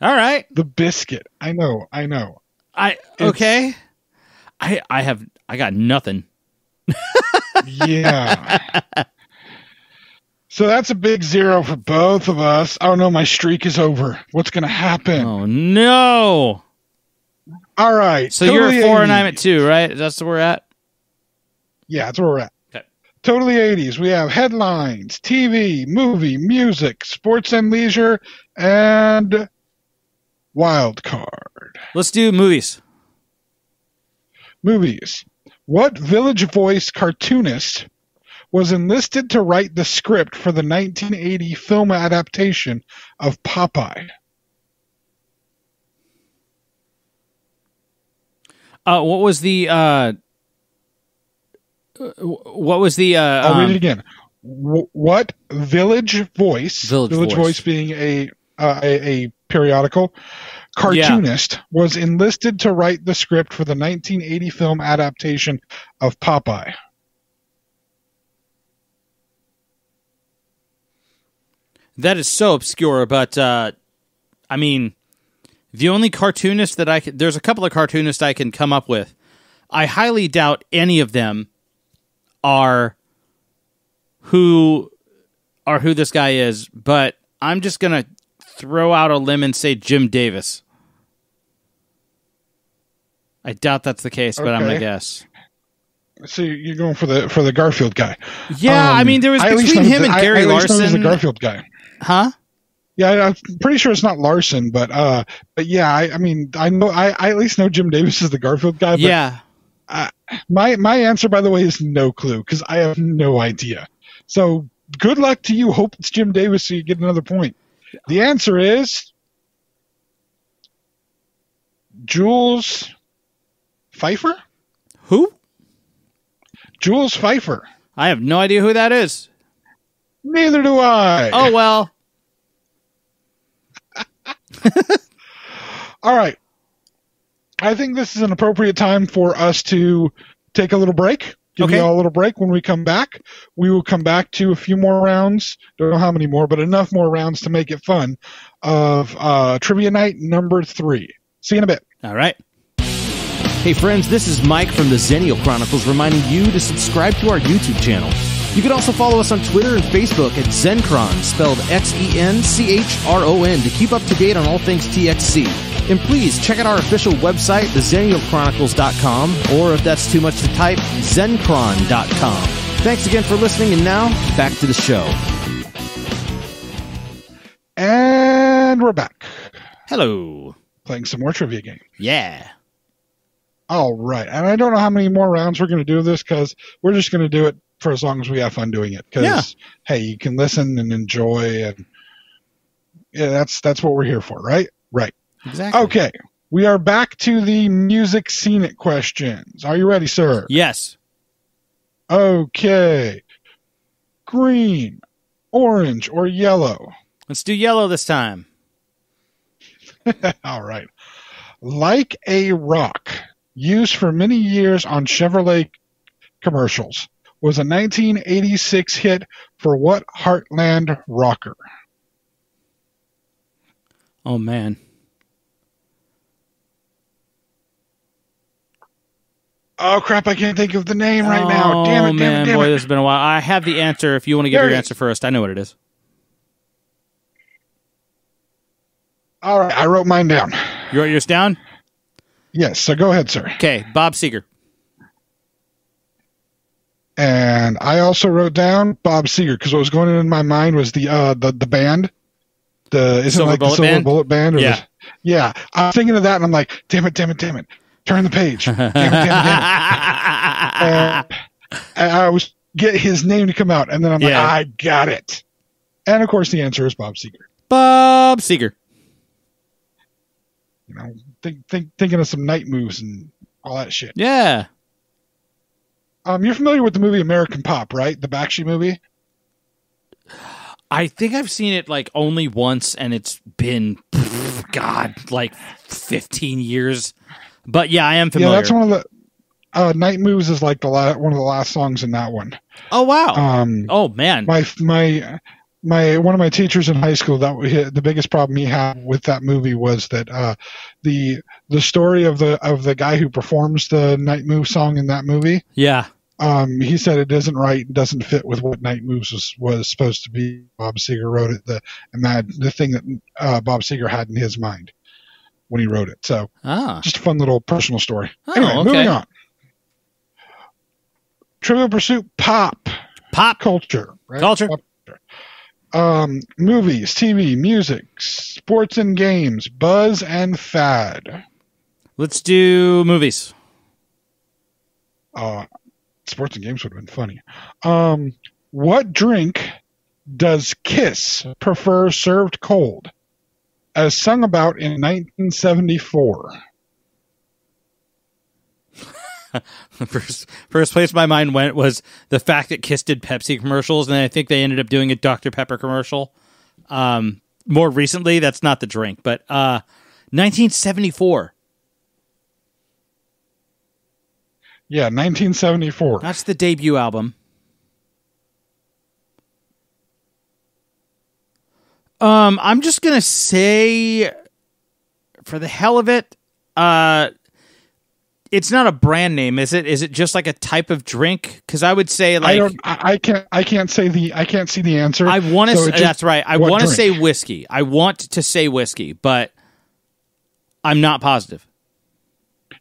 All right. The Biscuit. I know. Okay. I got nothing. Yeah. So that's a big 0 for both of us. Oh no, my streak is over. What's going to happen? Oh no. All right. So totally you're at 4 and I'm at 2, right? That's where we're at? Yeah, that's where we're at. Okay. Totally 80s. We have headlines, TV, movie, music, sports and leisure, and wild card. Let's do movies. Movies. What Village Voice cartoonist was enlisted to write the script for the 1980 film adaptation of Popeye? What was the I'll read it again. What Village Voice, Village Voice being a periodical, cartoonist was enlisted to write the script for the 1980 film adaptation of Popeye? That is so obscure, but I mean, the only cartoonist that there's a couple of cartoonists I can come up with. I highly doubt any of them are who this guy is, but I'm just going to throw out a limb and say Jim Davis. I doubt that's the case, but I'm going to guess. So you're going for the Garfield guy. Yeah, I mean, there was between him and Gary Larson. The Garfield guy. Huh? Yeah, I'm pretty sure it's not Larson, but yeah, I mean, I know I at least know Jim Davis is the Garfield guy. But yeah, My answer, by the way, is no clue because I have no idea. So good luck to you. Hope it's Jim Davis so you get another point. The answer is Jules Pfeiffer? Who? Jules Pfeiffer. I have no idea who that is. Neither do I. Oh, well. All right. I think this is an appropriate time for us to take a little break. Give you all a little break. When we come back, we will come back to a few more rounds. Don't know how many more, but enough more rounds to make it fun of Trivia Night number 3. See you in a bit. All right. Hey, friends, this is Mike from the Xennial Chronicles reminding you to subscribe to our YouTube channel. You can also follow us on Twitter and Facebook at Xencron, spelled Xenchron, to keep up to date on all things TXC. And please check out our official website, theXennialChronicles.com, or if that's too much to type, Zencron.com. Thanks again for listening, and now, back to the show. And we're back. Hello. Playing some more trivia game. Yeah. All right. And I don't know how many more rounds we're going to do this because we're just going to do it for as long as we have fun doing it. Because, hey, you can listen and enjoy, and that's what we're here for, right? Right. Exactly. Okay. We are back to the music scenic questions. Are you ready, sir? Yes. Okay. Green, orange, or yellow? Let's do yellow this time. All right. Like a Rock, used for many years on Chevrolet commercials, was a 1986 hit for what Heartland rocker? Oh, man. Oh, crap, I can't think of the name right now. Damn it, damn it. This has been a while. I have the answer if you want to give your answer first. I know what it is. All right, I wrote mine down. You wrote yours down? Yes, so go ahead, sir. Okay, Bob Seger. And I also wrote down Bob Seger because what was going on in my mind was the band. Silver Bullet Band? Yeah. Yeah, I was thinking of that, and I'm like, damn it. Turn the page. Damn it. And I was get his name to come out, and then I'm like, I got it. And, of course, the answer is Bob Seger. Bob Seger. You know, thinking of some night moves and all that shit. Yeah. You're familiar with the movie American Pop, right? The Bakshi movie? I think I've seen it like only once, and it's been, like 15 years. But yeah, I am familiar. Yeah, that's one of the Night Moves is like one of the last songs in that one. Oh wow! Oh man, my one of my teachers in high school, the biggest problem he had with that movie was that the story of the guy who performs the Night Move song in that movie. Yeah. He said it doesn't fit with what Night Moves was supposed to be. Bob Seger wrote it, the thing that Bob Seger had in his mind when he wrote it. So just a fun little personal story. Anyway, moving on. Trivial Pursuit pop culture. Right? Culture. Pop culture. Movies, TV, music, sports and games, buzz and fad. Let's do movies. Sports and games would have been funny. What drink does Kiss prefer served cold, as sung about in 1974? First place my mind went was the fact that Kiss did Pepsi commercials, and I think they ended up doing a Dr. Pepper commercial. More recently, that's not the drink, but 1974. Yeah, 1974. That's the debut album. I'm just going to say, for the hell of it, it's not a brand name, is it? Is it just like a type of drink? Because I would say like I can't see the answer. I want to. That's right. I want to say whiskey. I want to say whiskey, but I'm not positive.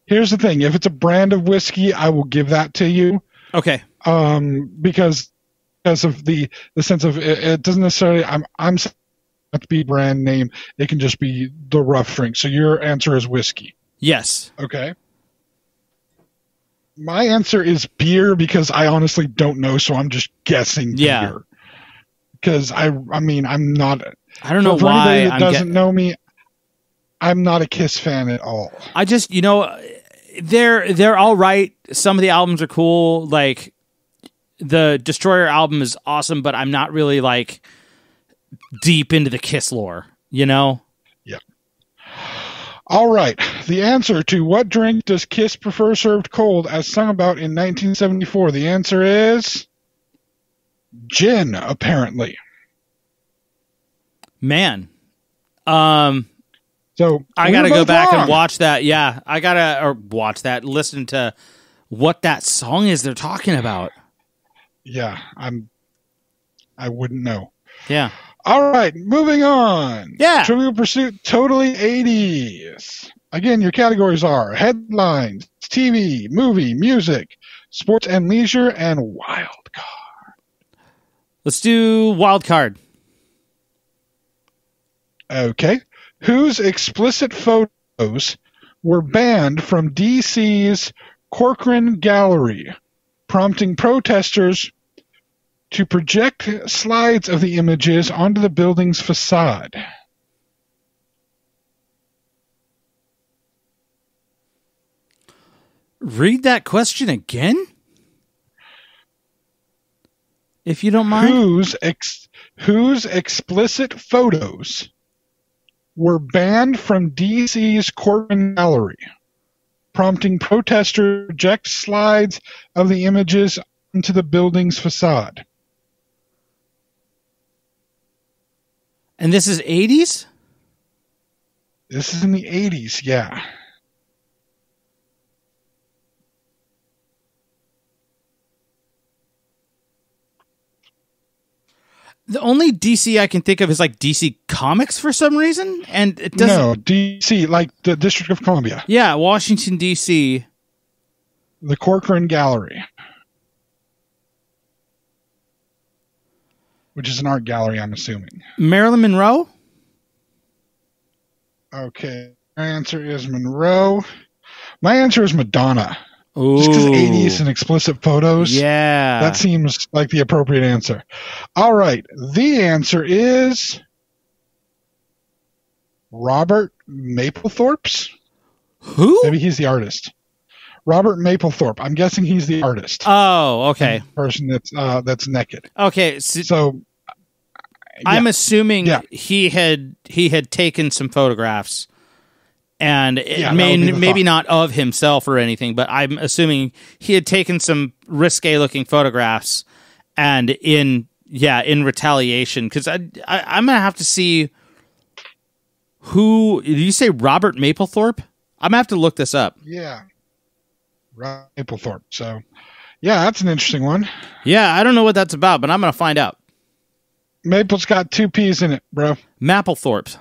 Here's the thing: if it's a brand of whiskey, I will give that to you. Okay. Because of the sense of it doesn't necessarily. I'm not to be brand name. It can just be the rough drink. So your answer is whiskey. Yes. Okay. My answer is beer because I honestly don't know, so I'm just guessing beer. Because I'm not. I don't know for why. Anybody that doesn't know me, I'm not a Kiss fan at all. I just, they're all right. Some of the albums are cool. Like the Destroyer album is awesome, but I'm not really like deep into the Kiss lore. Yeah. All right. The answer to what drink does Kiss prefer served cold as sung about in 1974? The answer is gin, apparently. Man. So I got to go back and watch that. Yeah. I got to watch that, listen to what that song is they're talking about. Yeah, I wouldn't know. Yeah. All right, moving on. Yeah. Trivial Pursuit, totally 80s. Again, your categories are headlines, TV, movie, music, sports and leisure, and wild card. Let's do wild card. Okay. Whose explicit photos were banned from DC's Corcoran Gallery, prompting protesters to project slides of the images onto the building's facade? Read that question again, if you don't mind. Whose explicit photos were banned from DC's Corcoran Gallery, prompting protesters to project slides of the images onto the building's facade? And this is 80s? This is in the 80s, yeah. The only DC I can think of is like DC Comics for some reason, and it doesn't. No, DC, like the District of Columbia. Yeah, Washington DC. The Corcoran Gallery, which is an art gallery, I'm assuming. Marilyn Monroe? Okay, my answer is Monroe. My answer is Madonna. Ooh. Just because 80s and explicit photos. Yeah. That seems like the appropriate answer. All right, the answer is Robert Mapplethorpe's. Who? Maybe he's the artist. Robert Mapplethorpe. I'm guessing he's the artist. Oh, okay. The person that's naked. Okay, so yeah. I'm assuming he had taken some photographs, and maybe not of himself or anything, but I'm assuming he had taken some risque looking photographs, and in retaliation, because I'm gonna have to see who did you say Robert Mapplethorpe? I'm gonna have to look this up. Yeah. Robert Mapplethorpe. So, yeah, that's an interesting one. Yeah, I don't know what that's about, but I'm going to find out. Maple's got two P's in it, bro. Mapplethorpe.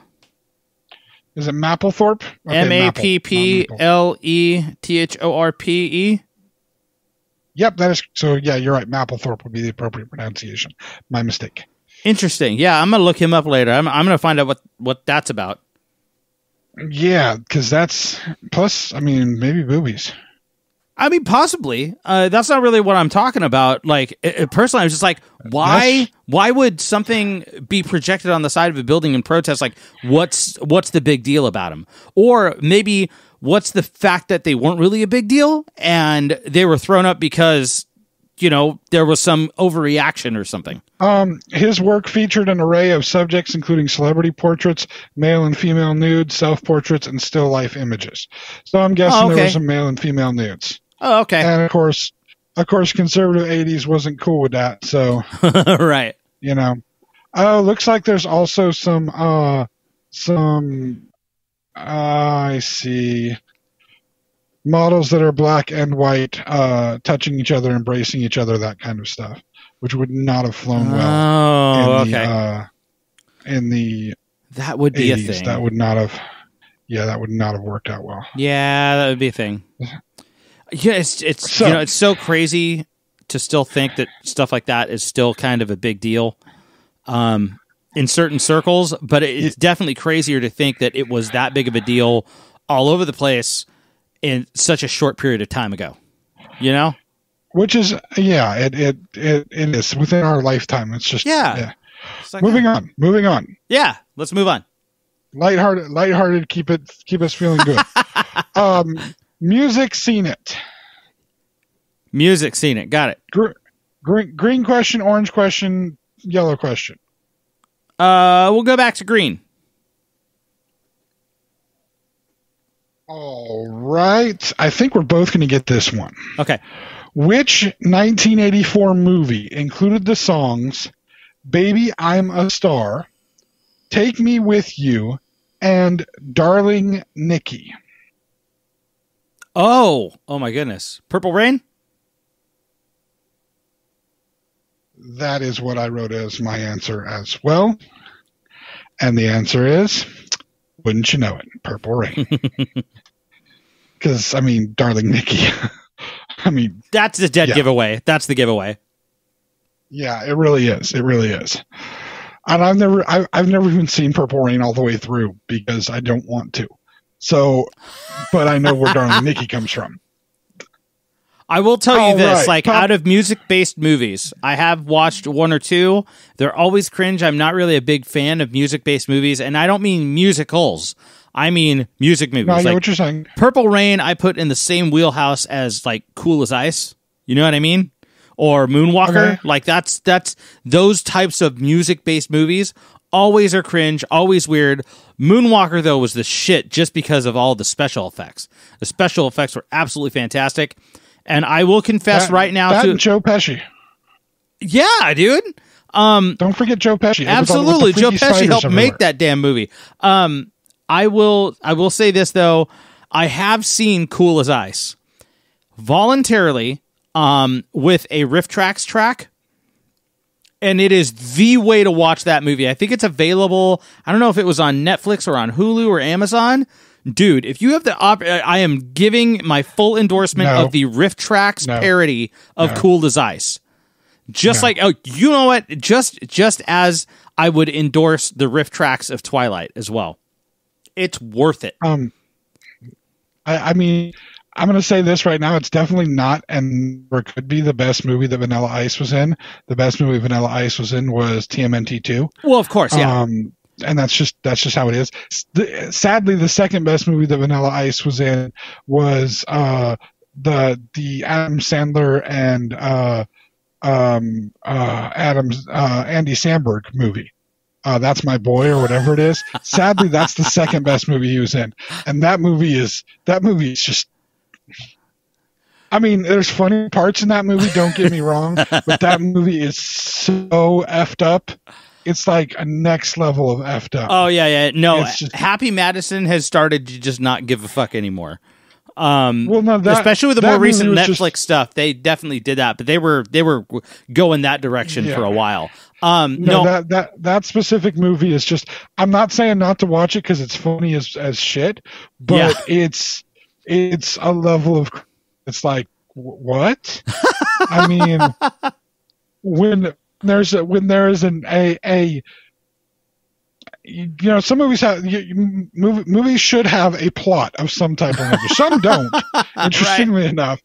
Is it Mapplethorpe? Okay, Mapplethorpe. Yep, that is. So, yeah, you're right. Mapplethorpe would be the appropriate pronunciation. My mistake. Interesting. Yeah, I'm going to look him up later. I'm going to find out what that's about. Yeah, because that's... Plus, I mean, maybe boobies. I mean, possibly. That's not really what I'm talking about. Like, personally, I was just like, why would something be projected on the side of a building in protest? Like, what's the big deal about them? Or maybe what's the fact that they weren't really a big deal and they were thrown up because, there was some overreaction or something? His work featured an array of subjects, including celebrity portraits, male and female nudes, self-portraits, and still life images. So I'm guessing there were some male and female nudes. Oh, okay. And of course, conservative 80s wasn't cool with that. So, right. Looks like there's also some, I see, models that are black and white, touching each other, embracing each other, that kind of stuff, which would not have flown well. Oh, okay. In the that would be 80s. A thing. That would not have worked out well. Yeah, that would be a thing. Yeah, it's so crazy to still think that stuff like that is still kind of a big deal in certain circles, but it's definitely crazier to think that it was that big of a deal all over the place in such a short period of time ago. You know? Which is, yeah, it is within our lifetime. It's just, yeah. It's like, moving on. Yeah, let's move on. Lighthearted, keep us feeling good. Music, seen it. Music, seen it. Got it. Green question, orange question, yellow question. We'll go back to green. All right. I think we're both going to get this one. Okay. Which 1984 movie included the songs Baby, I'm a Star, Take Me With You, and Darling Nikki? Oh my goodness. Purple Rain? That is what I wrote as my answer as well. And the answer is, wouldn't you know it, Purple Rain. Because, I mean, Darling Nikki. I mean, that's the dead giveaway. That's the giveaway. Yeah, it really is. It really is. And I've never even seen Purple Rain all the way through because I don't want to. So, but I know where Darling Nikki comes from. I will tell you this, out of music-based movies, I have watched one or two. They're always cringe. I'm not really a big fan of music-based movies, and I don't mean musicals. I mean music movies. No, I know what you're saying. Purple Rain, I put in the same wheelhouse as like Cool as Ice. You know what I mean? Or Moonwalker. Okay. Like that's those types of music-based movies always are cringe, always weird. Moonwalker though was the shit just because of all the special effects. The special effects were absolutely fantastic. And I will confess right now to Joe Pesci. Yeah, dude. Don't forget Joe Pesci. Absolutely, Joe Pesci helped make that damn movie. I will say this though, I have seen Cool as Ice voluntarily with a Riff Tracks track, and it is the way to watch that movie. I think it's available. I don't know if it was on Netflix or on Hulu or Amazon. Dude, if you have the I am giving my full endorsement of the Riff Tracks parody of Cool as Ice. Just like, oh, you know what? Just as I would endorse the Riff Tracks of Twilight as well. It's worth it. I mean, I'm going to say this right now. It's definitely not, and or could be the best movie that Vanilla Ice was in. The best movie Vanilla Ice was in was TMNT 2. Well, of course, yeah. And that's just how it is. Sadly, the second best movie that Vanilla Ice was in was the Adam Sandler and Andy Samberg movie. That's My Boy or whatever it is. Sadly, that's the second best movie he was in, and that movie is just. I mean, there's funny parts in that movie. Don't get me wrong, but that movie is so effed up. It's like a next level of effed up. Oh yeah. No, Happy Madison has started to just not give a fuck anymore. Especially with the more recent Netflix stuff, they definitely did that, but they were going that direction for a while. That specific movie is just. I'm not saying not to watch it because it's funny as shit, but it's a level of. It's like what? I mean, when there is some movies have movies should have a plot of some type or another. Some don't, interestingly enough,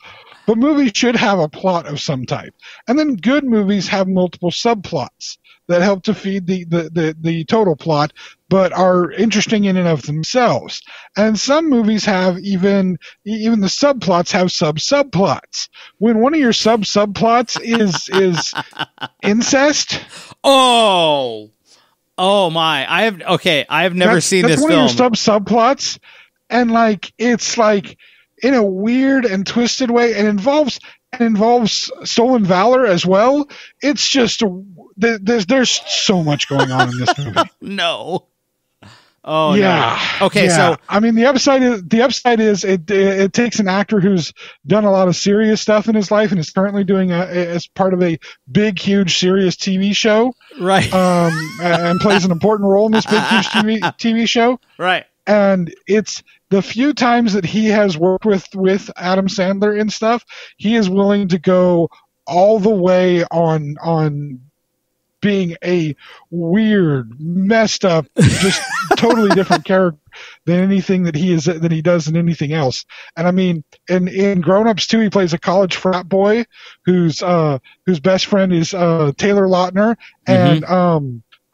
but movies should have a plot of some type. And then good movies have multiple subplots that help to feed the total plot, but are interesting in and of themselves. And some movies have even the subplots have subplots. When one of your subplots is incest. Oh my! I have never seen this film. That's one of your subplots, and like it's like in a weird and twisted way, and involves stolen valor as well. It's just there's so much going on in this movie. No. Oh yeah. No. Okay, yeah. So I mean, the upside is it takes an actor who's done a lot of serious stuff in his life and is currently doing as part of a big, huge, serious TV show, right? And plays an important role in this big, huge TV show, right? And it's the few times that he has worked with Adam Sandler and stuff, he is willing to go all the way on being a weird, messed up, just totally different than anything that he does in anything else. And I mean, in Grown Ups 2, he plays a college frat boy whose best friend is Taylor Lautner, and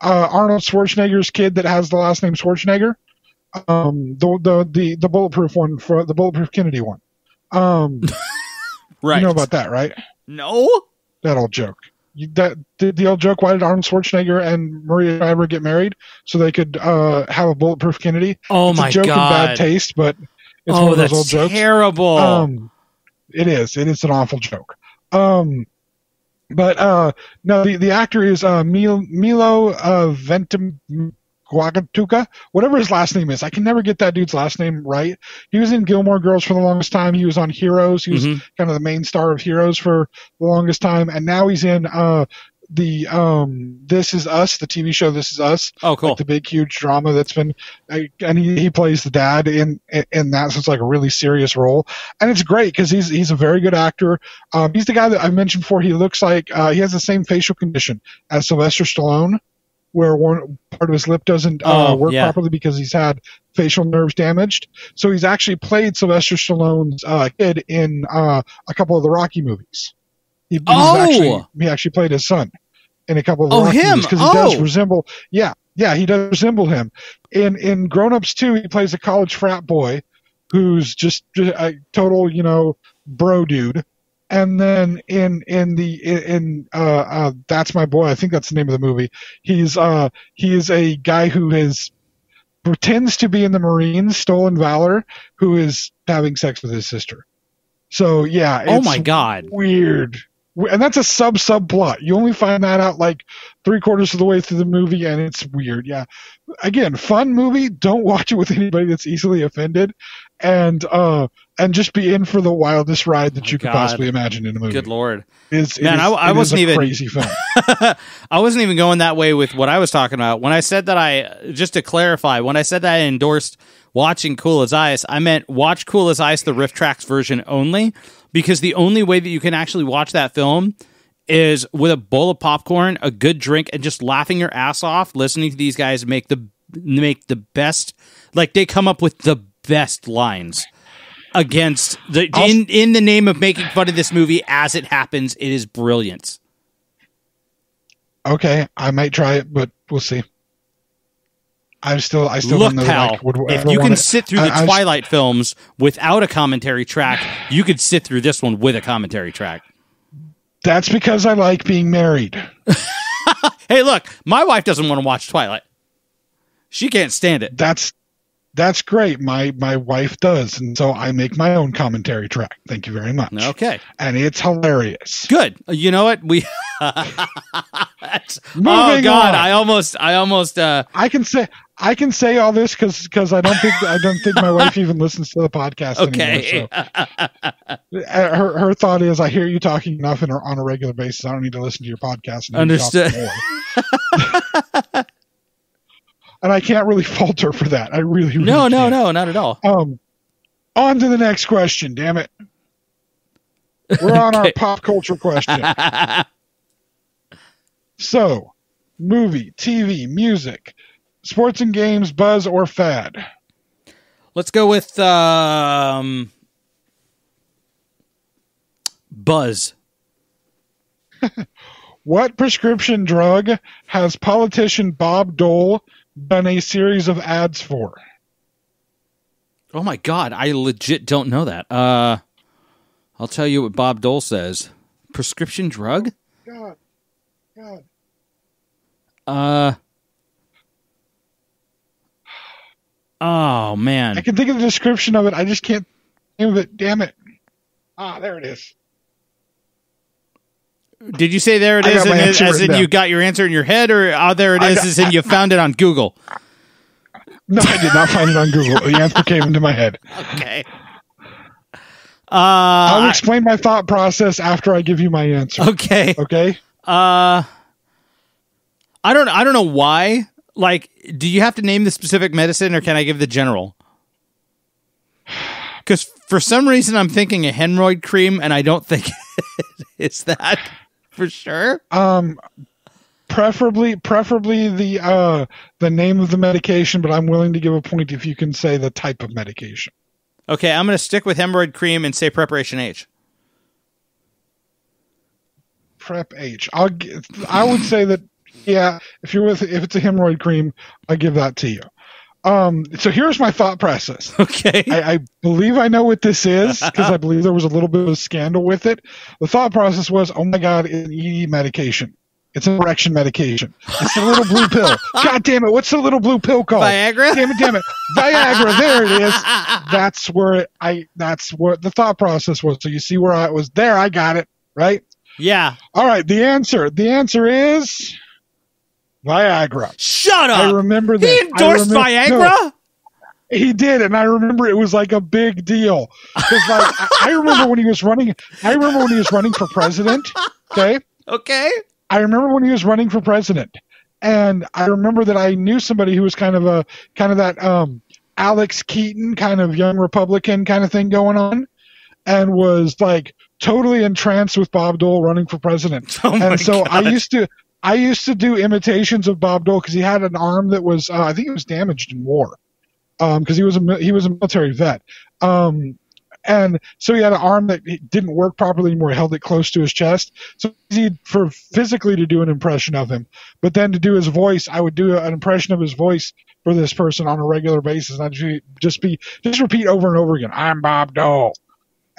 Arnold Schwarzenegger's kid that has the last name Schwarzenegger. The bulletproof one, for the bulletproof Kennedy one. Right. You know about that, right? No. That old joke. The old joke. Why did Arnold Schwarzenegger and Maria Shriver get married so they could have a bulletproof Kennedy? Oh, it's my a joke God. in bad taste, but it's one of those old jokes. Terrible. It is. It is an awful joke. No, the actor is Milo Ventimiglia, whatever his last name is. I can never get that dude's last name right. He was in Gilmore Girls for the longest time. He was on Heroes. He was kind of the main star of Heroes for the longest time, and now he's in This Is Us, the TV show This Is Us. Oh, cool. Like the big, huge drama that's been, and he plays the dad in that, so it's like a really serious role. And it's great because he's a very good actor. He's the guy that I mentioned before. He looks like, he has the same facial condition as Sylvester Stallone, where one part of his lip doesn't work properly because he's had facial nerves damaged. So he's actually played Sylvester Stallone's kid in a couple of the Rocky movies. He actually played his son in a couple of the Rocky movies because he does resemble. Yeah, he does resemble him. In Grown Ups 2, he plays a college frat boy who's just a total, bro dude. And then in That's My Boy, I think that's the name of the movie. He is a guy who pretends to be in the Marines, Stolen Valor, who is having sex with his sister. So yeah, oh my God, weird. And that's a subplot. You only find that out like 3/4 of the way through the movie, and it's weird. Yeah, again, fun movie. Don't watch it with anybody that's easily offended, and just be in for the wildest ride that you could possibly imagine in a movie. Good Lord, I wasn't even crazy film. I wasn't even going that way with what I was talking about when I said that. Just to clarify, when I said that I endorsed watching Cool as Ice, I meant watch Cool as Ice, the Riff Tracks version only. Because the only way that you can actually watch that film is with a bowl of popcorn, a good drink, and just laughing your ass off, listening to these guys make the best, like they come up with the best lines against in the name of making fun of this movie as it happens. It is brilliant. Okay, I might try it, but we'll see. I still Look, don't know. pal, if you can sit through the Twilight films without a commentary track, you could sit through this one with a commentary track. That's because I like being married. Hey, look, my wife doesn't want to watch Twilight. She can't stand it. That's great. My wife does, and so I make my own commentary track. Thank you very much. Okay, and it's hilarious. Good. You know what? We. Moving on. I almost. I can say all this because I don't think my wife even listens to the podcast anymore. So. Her thought is, I hear you talking enough on a regular basis. I don't need to listen to your podcast. Understood. And I can't really fault her for that. I really no, can't. No, not at all. On to the next question. Damn it. We're on our pop culture question. So, movie, TV, music, sports and games, buzz, or fad? Let's go with buzz. What prescription drug has politician Bob Dole done a series of ads for? Oh my God, I legit don't know that. I'll tell you what Bob Dole says. Prescription drug? God. Oh man, I can think of the description of it. I just can't think of it. Damn it! There it is. Did you say there it is, as in you got your answer in your head, or there it is, as in you found it on Google? No, I did not find it on Google. The answer came into my head. Okay. I'll explain my thought process after I give you my answer. Okay. Okay. I don't know why. Like, do you have to name the specific medicine, or can I give the general? Because for some reason I'm thinking a hemorrhoid cream, and I don't think it's that for sure. Preferably the name of the medication, but I'm willing to give a point if you can say the type of medication. Okay, I'm going to stick with hemorrhoid cream and say Preparation H. Prep H. I would say that, yeah, if it's a hemorrhoid cream, I give that to you. So here's my thought process. Okay. I believe I know what this is because I believe there was a little bit of a scandal with it. The thought process was, oh my God, it's an ED medication. It's an erection medication. It's the little blue pill. God damn it. What's the little blue pill called? Viagra? Damn it. Viagra. There it is. That's what the thought process was. So you see where I was there. I got it. Right? Yeah. All right. The answer is Viagra. Shut up. I remember that. He endorsed Viagra? No, he did, and I remember it was like a big deal. Because like I remember when he was running for president. Okay. Okay. I remember when he was running for president, and I remember that I knew somebody who was kind of that Alex Keaton kind of young Republican kind of thing going on, and was like totally entranced with Bob Dole running for president. Oh my and so God. I used to do imitations of Bob Dole because he had an arm that was I think it was damaged in war, because he was a military vet. And so he had an arm that didn't work properly anymore. He held it close to his chest. So it's easy for physically to do an impression of him. But then to do his voice, I would do an impression of his voice for this person on a regular basis. And I'd just repeat over and over again, I'm Bob Dole.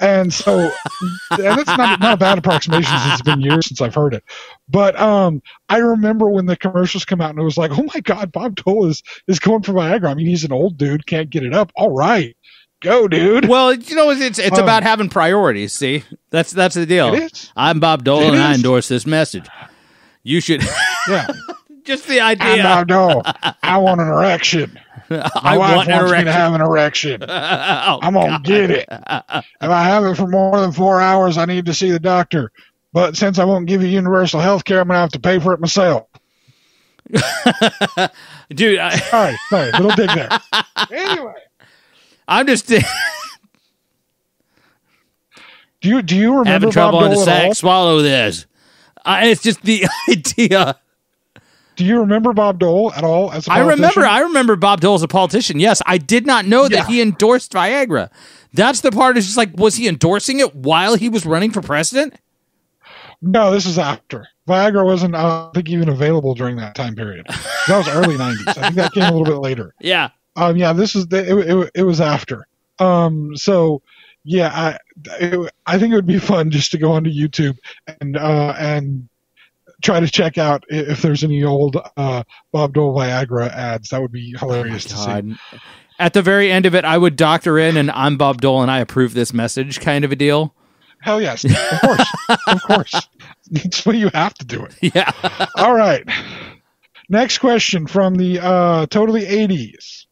And so, and it's not a bad approximation since it's been years since I've heard it. But I remember when the commercials come out and it was like, oh my God, Bob Dole is going for Viagra. I mean, he's an old dude, can't get it up. All right. Go, dude. Well, it's about having priorities. See, that's the deal. It is. I'm Bob Dole, and I endorse this message. You should, yeah. Just the idea. I'm Bob Dole. I want an erection. My wife wants me to have an erection. I'm gonna get it. If I have it for more than 4 hours, I need to see the doctor. But since I won't give you universal health care, I'm gonna have to pay for it myself. Dude. Sorry, little dig there. Anyway. I'm just do you remember having trouble Bob on the Dole sack? Swallow this. It's just the idea. Do you remember Bob Dole at all as a politician? I remember Bob Dole as a politician. Yes, I did not know that he endorsed Viagra. That's the part. Is just like, was he endorsing it while he was running for president? No, this is after. Viagra wasn't, I think, even available during that time period. That was early 90s. I think that came a little bit later. Yeah. This is it was after. So yeah, I think it would be fun just to go onto YouTube and try to check out if there's any old Bob Dole Viagra ads. That would be hilarious to see. At the very end of it, I would doctor in and I'm Bob Dole and I approve this message kind of a deal. Hell yes, of course, of course. That's what you have to do it. Yeah. All right. Next question from the totally 80s.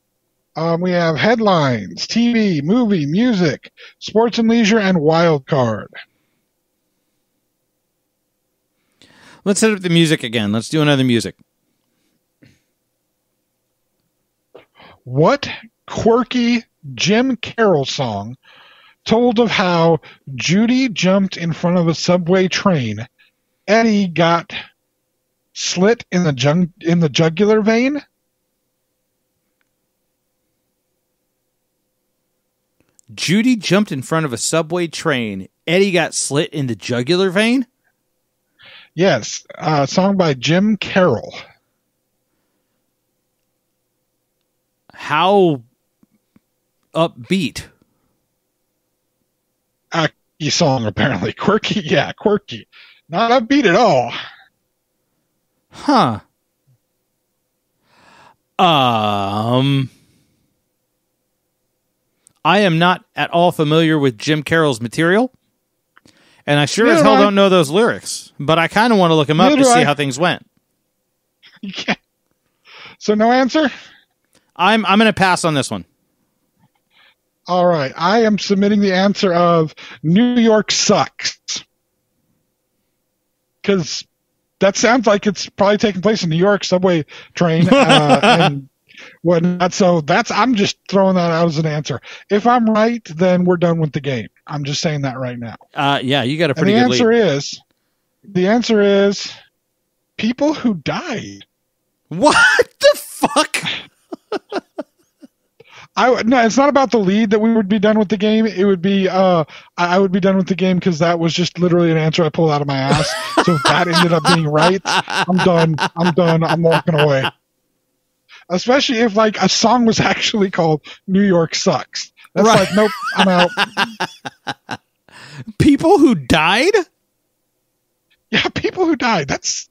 We have headlines, TV, movie, music, sports and leisure, and wild card. Let's set up the music again. Let's do another music. What quirky Jim Carroll song told of how Judy jumped in front of a subway train, Eddie got slit in the jugular vein? Judy jumped in front of a subway train. Eddie got slit in the jugular vein? Yes. A song by Jim Carroll. How upbeat. Quirky song, apparently. Quirky, yeah, quirky. Not upbeat at all. Huh. I am not at all familiar with Jim Carroll's material, and I sure as hell don't know those lyrics, but I kind of want to look them up to see how things went. Yeah. So no answer? I'm going to pass on this one. All right. I am submitting the answer of New York Sucks. Because that sounds like it's probably taking place in New York subway train and whatnot. So I'm just throwing that out as an answer. If I'm right, then we're done with the game. I'm just saying that right now. Yeah, you got a pretty good lead. The answer is People Who Died. What the fuck? No, it's not about the lead that we would be done with the game. It would be I would be done with the game because that was just literally an answer I pulled out of my ass. So if that ended up being right, I'm done. I'm walking away. Especially if like a song was actually called New York Sucks. That's right. Like, nope, I'm out. People Who Died? Yeah, People Who Died. That's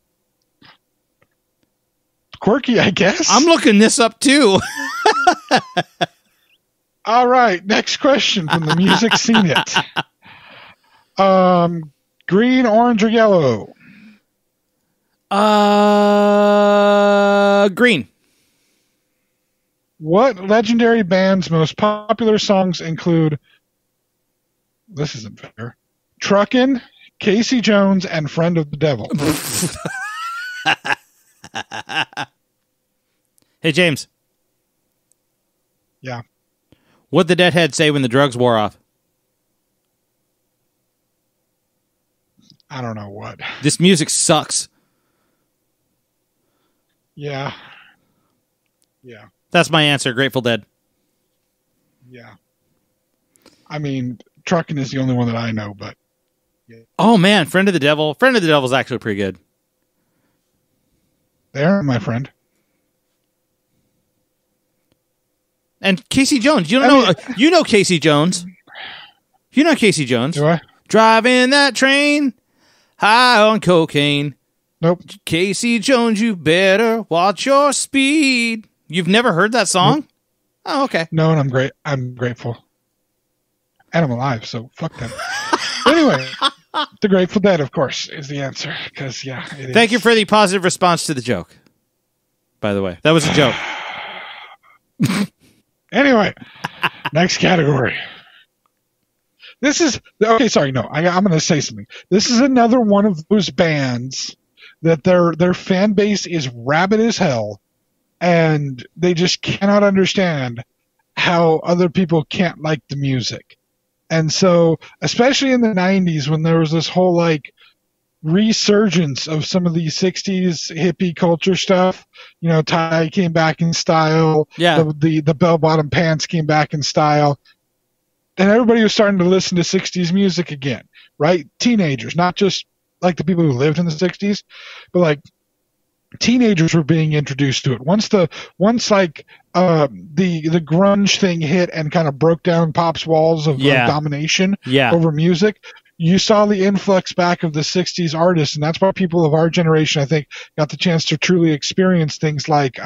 quirky, I guess. I'm looking this up too. All right, next question from the Music Scene It. Green, orange, or yellow? Green. What legendary band's most popular songs include, this isn't fair, Truckin', Casey Jones, and Friend of the Devil? Hey, James. Yeah. What'd the Deadhead say when the drugs wore off? I don't know what. This music sucks. Yeah. Yeah. That's my answer. Grateful Dead. Yeah. I mean, Truckin' is the only one that I know, but. Yeah. Oh, man. Friend of the Devil. Friend of the Devil is actually pretty good. There, my friend. And Casey Jones. You know Casey Jones. You know Casey Jones. Do I? Driving that train, high on cocaine. Nope. Casey Jones, you better watch your speed. You've never heard that song? Nope. Oh, okay. No, and I'm grateful. And I'm alive, so fuck them. Anyway, the Grateful Dead, of course, is the answer. Because, yeah, it is. Thank you for the positive response to the joke. By the way, that was a joke. Anyway, next category. This is okay. Sorry, no. I'm going to say something. This is another one of those bands that their fan base is rabid as hell, and they just cannot understand how other people can't like the music. And so, especially in the 90s, when there was this whole like resurgence of some of the 60s hippie culture stuff, you know, tie came back in style. Yeah. The bell-bottom pants came back in style. And everybody was starting to listen to 60s music again, right? Teenagers, not just like the people who lived in the 60s, but like teenagers were being introduced to it. Once the grunge thing hit and kind of broke down pop's walls of domination over music, you saw the influx back of the 60s artists, and that's why people of our generation, I think, got the chance to truly experience things like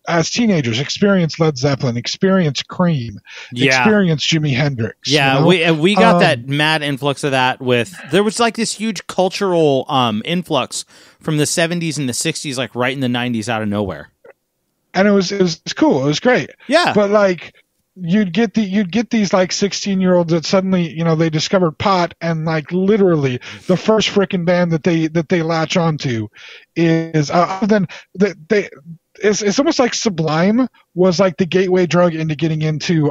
as teenagers, experience Led Zeppelin, experience Cream, experience Jimi Hendrix. Yeah, you know? we got that mad influx of that there was like this huge cultural influx from the 70s and the 60s, like right in the 90s out of nowhere. And it was cool. It was great. Yeah. But like you'd get these like 16-year-olds that suddenly, you know, they discovered pot, and like literally the first frickin' band that they latch onto is other than it's almost like Sublime was like the gateway drug into getting into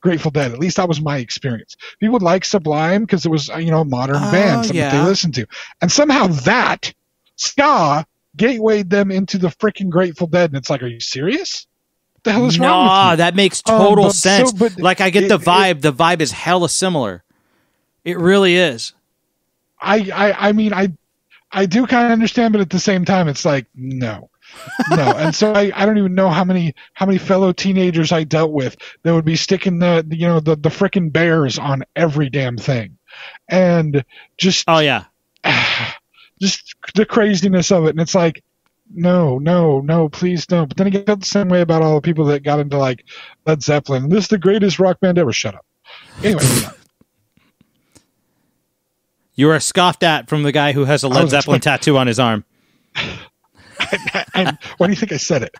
Grateful Dead. At least that was my experience. People would like Sublime because it was, you know, a modern band, something they listened to. And somehow that ska gatewayed them into the freaking Grateful Dead. And it's like, are you serious? What the hell is wrong with you? That makes total sense. Like, I get the vibe. The vibe is hella similar. It really is. I mean, I do kind of understand, but at the same time, it's like, no. And so I don't even know how many fellow teenagers I dealt with that would be sticking the frickin' bears on every damn thing, and just just the craziness of it. And it's like, no, please don't. But then I get the same way about all the people that got into like Led Zeppelin. This is the greatest rock band ever. Shut up. Anyway. You are scoffed at from the guy who has a Led Zeppelin tattoo on his arm. Why do you think I said it?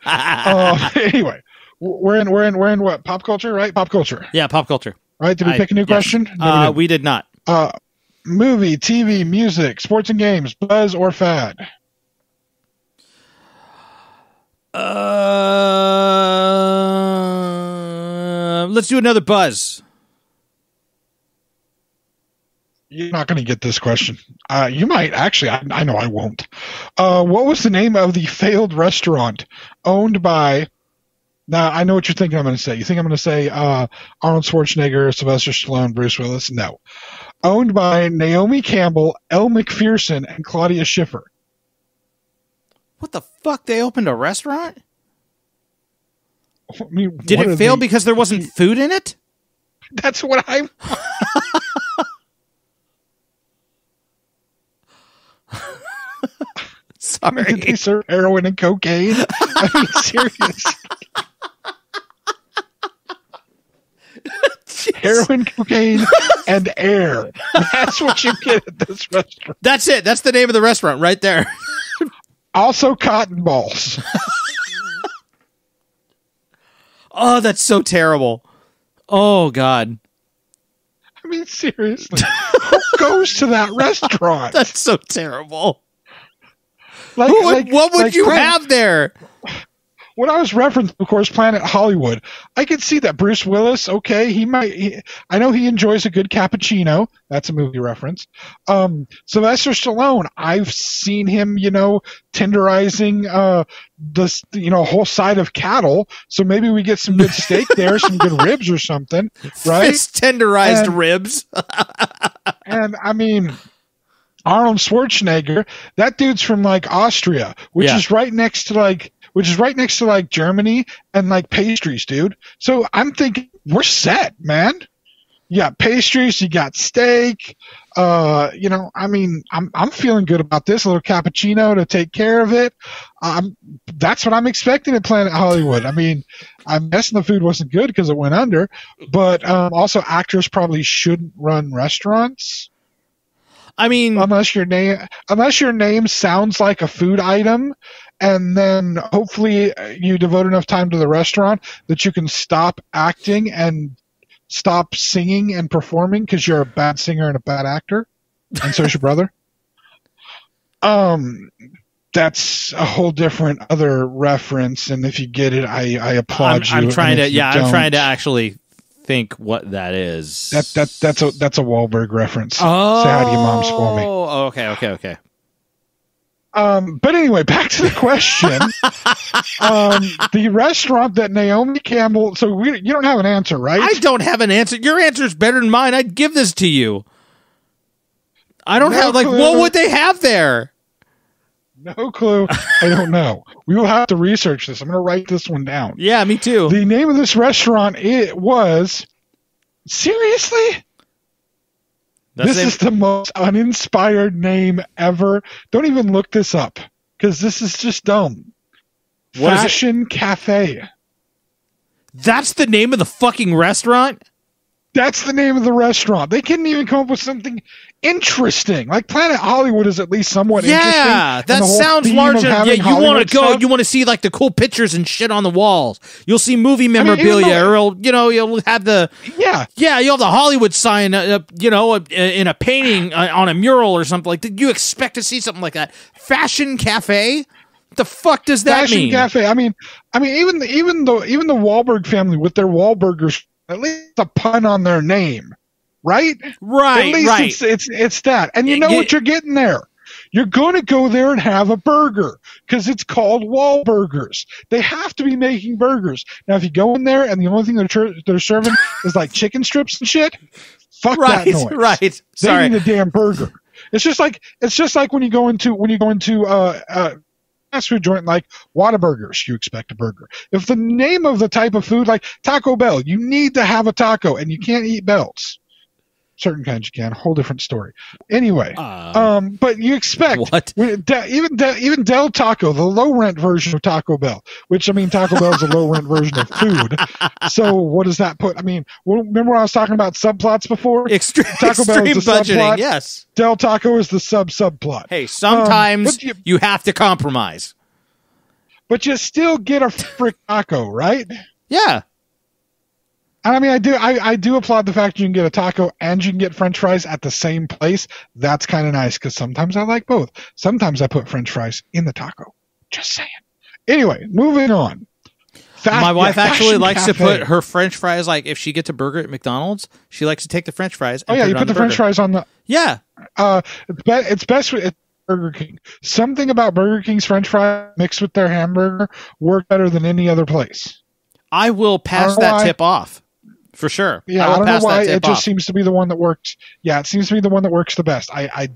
Anyway, we're in what, pop culture, right? Pop culture. Yeah, pop culture. All right. Did we pick a new question? No, we did not. Movie, TV, music, sports and games, buzz or fad? Let's do another buzz. You're not going to get this question. You might actually. I know I won't. What was the name of the failed restaurant owned by? Now I know what you're thinking. I'm going to say. You think I'm going to say Arnold Schwarzenegger, Sylvester Stallone, Bruce Willis? No. Owned by Naomi Campbell, Elle McPherson, and Claudia Schiffer. What the fuck? They opened a restaurant? I mean, did it fail because there wasn't food in it? That's what I'm. Sorry. Did they serve heroin and cocaine? I mean, seriously. Heroin, cocaine, and air. That's what you get at this restaurant. That's it. That's the name of the restaurant right there. Also cotton balls. Oh, that's so terrible. Oh, God. I mean, seriously. Who goes to that restaurant? That's so terrible. What would you have there? When I was referencing, of course, Planet Hollywood, I could see that Bruce Willis, okay, I know he enjoys a good cappuccino. That's a movie reference. Sylvester Stallone, I've seen him, tenderizing a whole side of cattle. So maybe we get some good steak there, some good ribs or something, right? Fist tenderized ribs. And I mean, Arnold Schwarzenegger, that dude's from like Austria, which is right next to Germany and like pastries, dude. So I'm thinking we're set, man. You got pastries, you got steak. I mean, I'm feeling good about this. A little cappuccino to take care of it. That's what I'm expecting at Planet Hollywood. I mean, I'm guessing the food wasn't good because it went under, but also actors probably shouldn't run restaurants. I mean, unless your name sounds like a food item, and then hopefully you devote enough time to the restaurant that you can stop acting and stop singing and performing because you're a bad singer and a bad actor, and so is your brother. That's a whole different other reference, and if you get it, I applaud you. I'm trying to actually think what that is. That's a Wahlberg reference. Oh, say hi to your moms for me. Oh, okay. But anyway, back to the question. The restaurant that Naomi Campbell. So you don't have an answer, right? I don't have an answer. Your answer is better than mine. I'd give this to you. I don't have what would they have there? No clue. I don't know. We will have to research this. I'm going to write this one down. Yeah, me too. The name of this restaurant was. Seriously? This is the most uninspired name ever. Don't even look this up because this is just dumb. Fashion Cafe. That's the name of the fucking restaurant? That's the name of the restaurant. They couldn't even come up with something interesting. Like Planet Hollywood is at least somewhat interesting. Yeah, that sounds larger. Yeah, you want to go. You want to see like the cool pictures and shit on the walls. You'll see movie memorabilia, or you'll have the you'll have the Hollywood sign, in a painting on a mural or something like that. You expect to see something like that. Fashion Cafe. What the fuck does that mean? Fashion Cafe. I mean, even the Wahlberg family with their Wahlburgers. At least a pun on their name, right? Right, At least it's that. And you know what you're getting there. You're going to go there and have a burger because it's called Wahlburgers. They have to be making burgers. Now, if you go in there and the only thing they're serving is like chicken strips and shit, fuck that noise. Right. They need a damn burger. It's just like when you go into fast food joint like Whataburgers, you expect a burger. If the name of the type of food like Taco Bell, you need to have a taco, and you can't eat bells. Certain kinds you can. Whole different story. Anyway, but you expect what? Even Del Taco, the low rent version of Taco Bell, which I mean Taco Bell is a low rent version of food. So what does that put? I mean, remember when I was talking about subplots before? Taco Bell is the budgeting. Subplot. Yes. Del Taco is the subplot. Hey, sometimes you have to compromise. But you still get a frick taco, right? Yeah. And I mean, I do applaud the fact you can get a taco and you can get French fries at the same place. That's kind of nice because sometimes I like both. Sometimes I put French fries in the taco. Just saying. Anyway, moving on. My wife actually Fashion likes to Cafe. put her French fries, like if she gets a burger at McDonald's, she likes to take the French fries. Oh And yeah, put you it put on the French burger. fries on the. Yeah, It's best with Burger King. Something about Burger King's French fry mixed with their hamburger work better than any other place. I will pass know that why. tip off for sure. Yeah, I will I don't know pass why. that tip It just off. seems to be the one that works. Yeah, it seems to be the one that works the best. I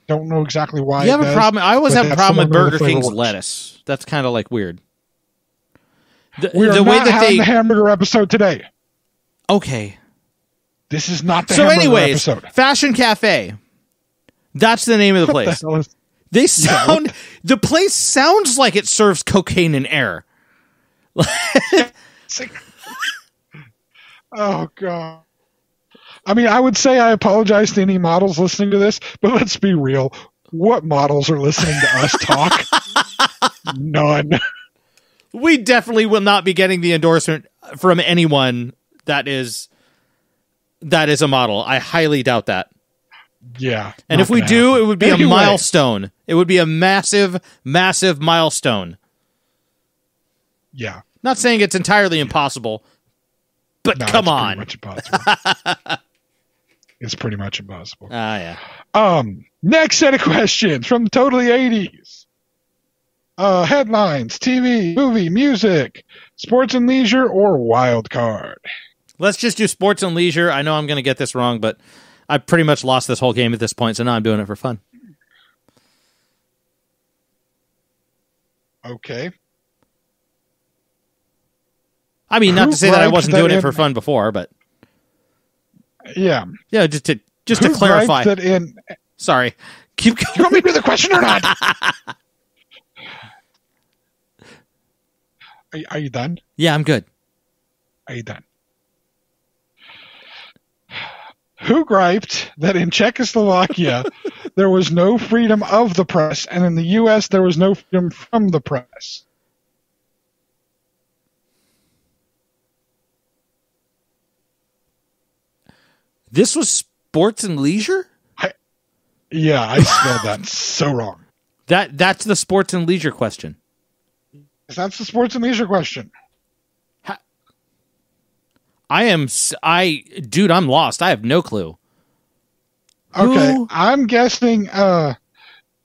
don't know exactly why. You have it a does, problem. I always but have a that's problem the with one where the Burger flavor King's works. lettuce. That's kind of like weird. We are The way not that having they the hamburger episode today. okay. This is not the So, hamburger anyways, episode. Fashion Cafe. That's the name of the What place. the hell is- They sound. The place sounds like it serves cocaine and air. Oh god. I mean, I would say I apologize to any models listening to this, but let's be real. What models are listening to us talk? None. We definitely will not be getting the endorsement from anyone that is a model. I highly doubt that. Yeah. And not if we gonna do, happen. it would be Anyway, a milestone. It would be a massive, massive milestone. Yeah. Not saying it's entirely impossible, but No, come it's on. Pretty much impossible. It's pretty much impossible. Yeah. Next set of questions from the totally 80s. Headlines, TV, movie, music, sports and leisure, or wild card. Let's just do sports and leisure. I know I'm going to get this wrong, but I pretty much lost this whole game at this point, so now I'm doing it for fun. Okay. I mean, not Who to say that I griped wasn't that doing it in- for fun before, but Yeah. yeah, just to Who clarify. griped that in? Sorry. Keep You going. want me to do the question or not? Are you done? Yeah, I'm good. Are you done? Who griped that in Czechoslovakia there was no freedom of the press, and in the U.S. there was no freedom from the press? This was sports and leisure? Yeah, I spelled that so wrong. That's the sports and leisure question. That's the sports and leisure question. Dude, I'm lost. I have no clue. Okay, Who? I'm guessing a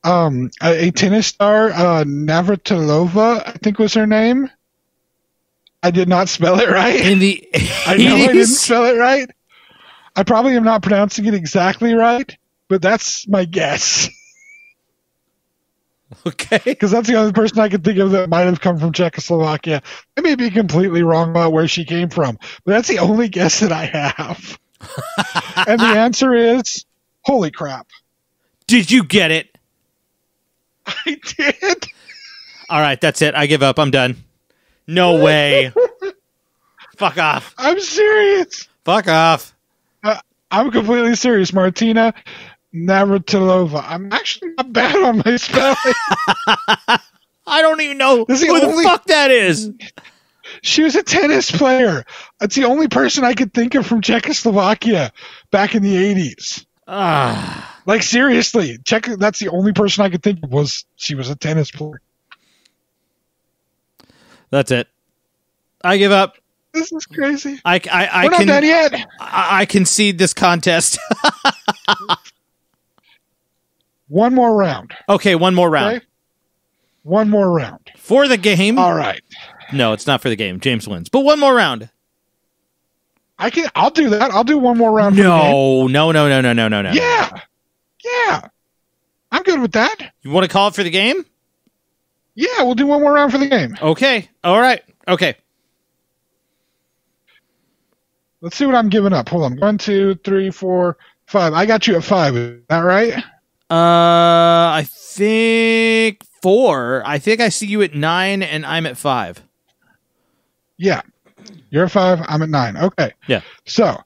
tennis star, Navratilova, I think was her name. I did not spell it right. In the I know I didn't 80s? spell it right. I probably am not pronouncing it exactly right, but that's my guess. Okay. Because that's the only person I could think of that might have come from Czechoslovakia. I may be completely wrong about where she came from, but that's the only guess that I have. And the answer is, holy crap. Did you get it? I did. All right, that's it. I give up. I'm done. No way. Fuck off. I'm serious. Fuck off. I'm completely serious. Martina Navratilova. I'm actually not bad on my spelling. I don't even know This is who the the only- fuck that is. She was a tennis player. It's the only person I could think of from Czechoslovakia back in the 80s. Ah, Like, seriously, that's the only person I could think of was she was a tennis player. that's it. I give up. This is crazy. I We're not done yet. I concede this contest. One more round. Okay, one more round. Okay? One more round. For the game. All right. No, it's not for the game. James wins. But one more round. I'll do that. I'll do one more round. For the game. No. Yeah. Yeah. I'm good with that. You want to call it for the game? Yeah, we'll do one more round for the game. Okay. All right. Okay. Let's see what I'm giving up. Hold on. 1, 2, 3, 4, 5. I got you at 5. Is that right? I think 4. I think I see you at 9 and I'm at 5. Yeah. You're at 5. I'm at 9. Okay. Yeah. So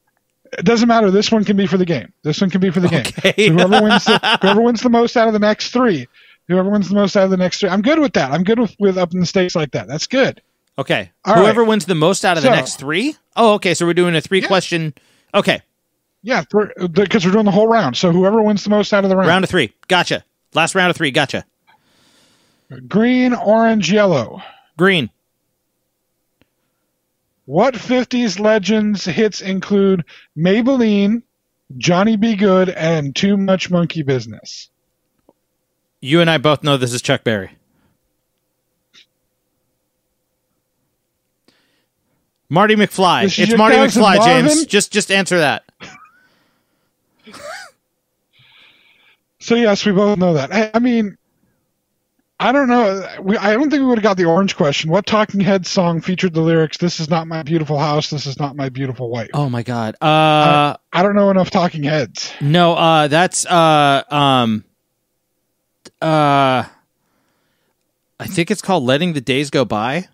it doesn't matter. This one can be for the game. This one can be for the game. Okay. So whoever wins the most out of the next 3. Whoever wins the most out of the next 3. I'm good with that. I'm good with up in the stakes like that. That's good. Okay. All Whoever right. wins the most out of the So- next 3? Oh, okay. So we're doing a 3 question. Okay. Yeah, because we're doing the whole round. So whoever wins the most out of the round. Round of 3. Gotcha. Last round of 3. Gotcha. Green, orange, yellow. Green. What 50s legends hits include Maybelline, Johnny Be Good, and Too Much Monkey Business? You and I both know this is Chuck Berry. Marty McFly. It's Marty McFly, James. Just answer that. So yes, we both know that. I mean, I don't know. I don't think we would have got the orange question. What Talking Heads song featured the lyrics, "This is not my beautiful house, this is not my beautiful wife"? Oh my God. I don't know enough Talking Heads. No, that's I think it's called Letting the Days Go By.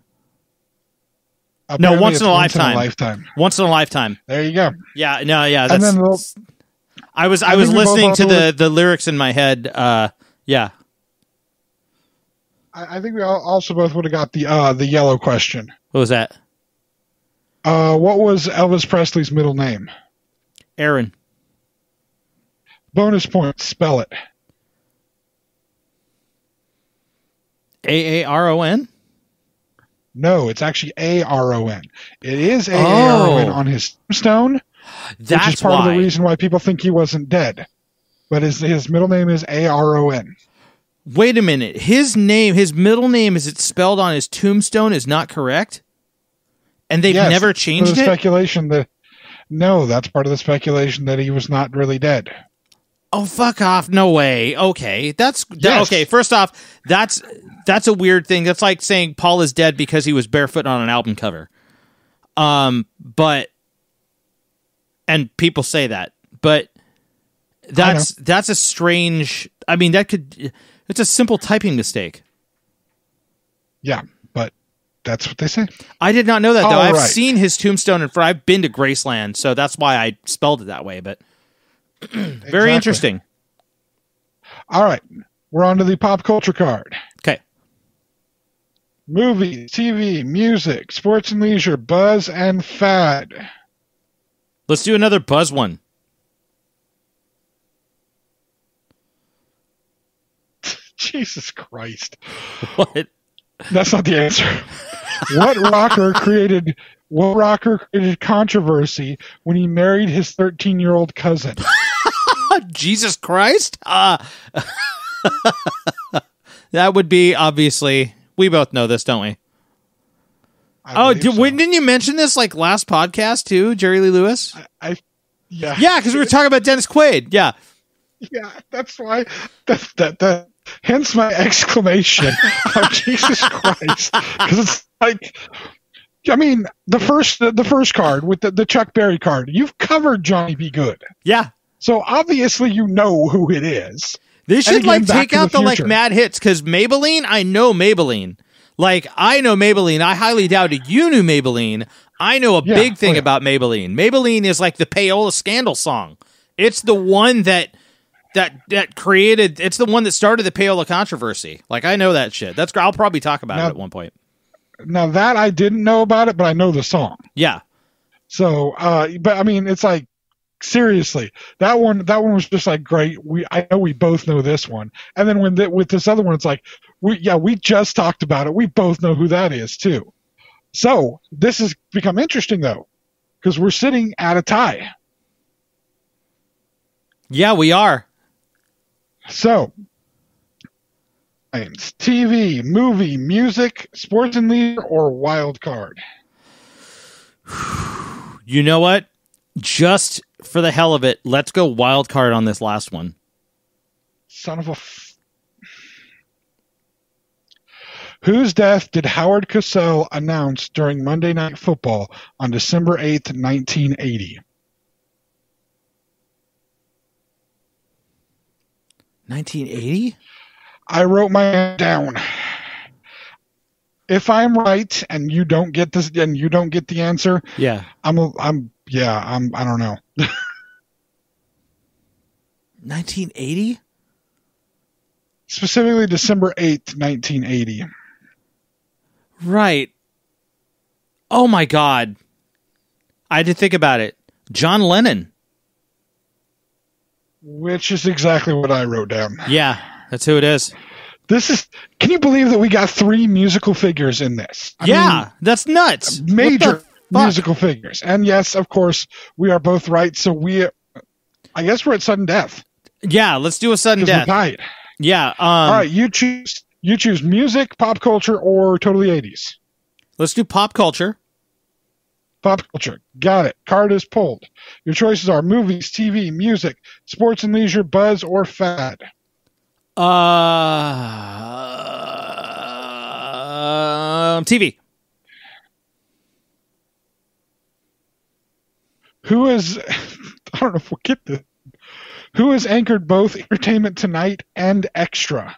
Apparently no, Once in a Lifetime. Once in a Lifetime. There you go. Yeah, no, yeah. That's, and then I was listening to the lyrics in my head. Yeah. I think we also both would have got the yellow question. What was that? What was Elvis Presley's middle name? Aaron. Bonus point. Spell it. Aaron? No, it's actually Aron. It is Aaron on his tombstone. That's which is part of the reason why people think he wasn't dead. But his middle name is Aron. Wait a minute. His middle name, as it's spelled on his tombstone, is not correct? And they've never changed it? Speculation that no, that's part of the speculation that he was not really dead. Oh, fuck off. No way. Okay. Okay. First off, that's a weird thing. That's like saying Paul is dead because he was barefoot on an album cover. And people say that, but that's a strange, I mean, it's a simple typing mistake. Yeah, but that's what they say. I did not know that, though. I've seen his tombstone in front. I've been to Graceland, so that's why I spelled it that way, but very interesting. All right. We're on to the pop culture card. Okay. Movies, TV, music, sports and leisure, buzz and fad. Let's do another buzz one. Jesus Christ. What? That's not the answer. What rocker created controversy when he married his 13-year-old cousin? Jesus Christ? That would be, obviously, we both know this, don't we? Didn't you mention this like last podcast too, Jerry Lee Lewis? Yeah. Yeah, because we were talking about Dennis Quaid. Yeah. Yeah, that's why. That hence my exclamation of Jesus Christ. Because it's like, I mean, the first card with the Chuck Berry card, you've covered Johnny Be Good. Yeah. So obviously you know who it is. They should take out the mad hits, because Maybelline, I know Maybelline. I know Maybelline. I highly doubted you knew Maybelline. I know a big thing about Maybelline. Maybelline is like the Payola Scandal song. It's the one that created. It's the one that started the Payola controversy. I know that shit. I'll probably talk about it at one point. Now that I didn't know about it, but I know the song. Yeah. So, but I mean, it's like, seriously, that one was just great. I know we both know this one, and then with this other one, it's like we just talked about it. We both know who that is too. So this has become interesting though, because we're sitting at a tie. Yeah, we are. So, TV, movie, music, sports and leisure, or wild card. You know what? Just for the hell of it, let's go wild card on this last one. Son of a... Whose death did Howard Cosell announce during Monday Night Football on December 8th, 1980? 1980? I wrote my down. If I'm right and you don't get this and you don't get the answer, yeah, I don't know. 1980? Specifically December 8th, 1980. Right. Oh my God. I had to think about it. John Lennon. Which is exactly what I wrote down. Yeah, that's who it is. Can you believe that we got 3 musical figures in this? I mean, that's nuts. Major musical figures. And yes, of course, we are both right. So I guess we're at sudden death. Yeah, let's do a sudden 'Cause death. we're tied. Yeah. All right, you choose music, pop culture, or totally 80s. Let's do pop culture. Pop culture. Got it. Card is pulled. Your choices are movies, TV, music, sports and leisure, buzz, or fad. TV. Who is, I don't know if we'll get this. Who has anchored both Entertainment Tonight and Extra?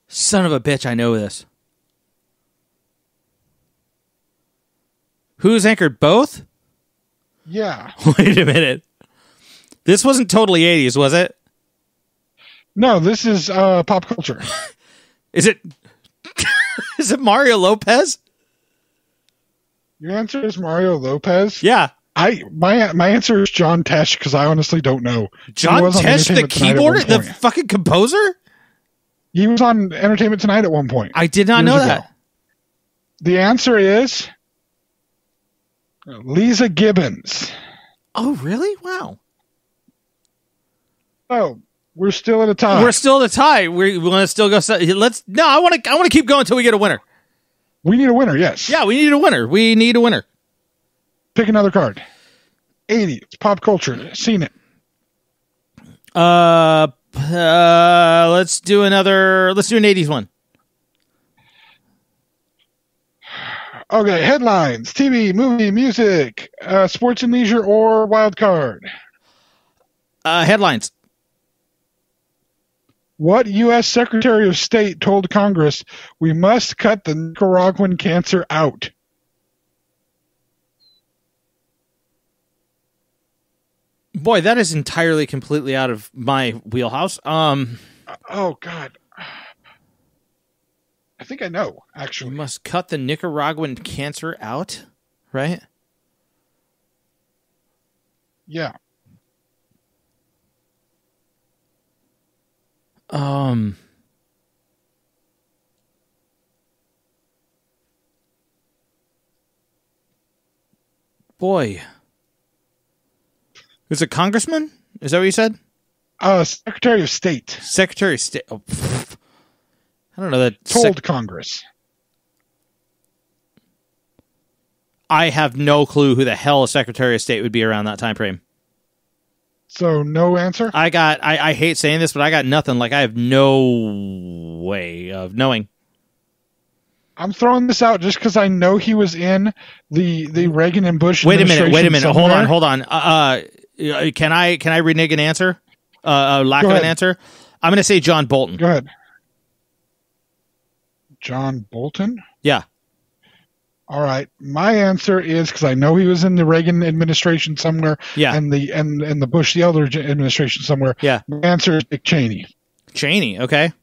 Son of a bitch, I know this. Who's anchored both? Yeah. Wait a minute. This wasn't totally 80s, was it? No, this is pop culture. Is it is it Mario Lopez? Your answer is Mario Lopez? Yeah. My answer is John Tesh because I honestly don't know. John Tesh, the keyboard, the fucking composer? He was on Entertainment Tonight at one point. I did not know that. The answer is Lisa Gibbons. Oh, really? Wow. Oh, we're still at a tie. We're still at a tie. We want to still go. I want to keep going until we get a winner. We need a winner, yes. Yeah, we need a winner. We need a winner. Pick another card. 80s, pop culture. Seen it. Let's do an 80s one. Okay, headlines, TV, movie, music, sports and leisure, or wild card. Headlines. What U.S. Secretary of State told Congress we must cut the Nicaraguan cancer out? Boy, that is entirely, completely out of my wheelhouse. Oh, God. I think I know, actually. We must cut the Nicaraguan cancer out, right? Yeah. Boy. Is it congressman? Is that what you said? Secretary of State. Secretary of State. Oh, I don't know that. Told Congress. I have no clue who the hell a Secretary of State would be around that time frame. So no answer? I hate saying this, but I got nothing. Like, I have no way of knowing. I'm throwing this out just because I know he was in the Reagan and Bush administration. Wait a minute. Somewhere. Hold on. Can I renege an answer? Lack of an answer? I'm going to say John Bolton. Go ahead. John Bolton? Yeah. All right. My answer is, because I know he was in the Reagan administration somewhere, yeah, and the Bush the elder administration somewhere. Yeah. My answer is Dick Cheney. Cheney, okay.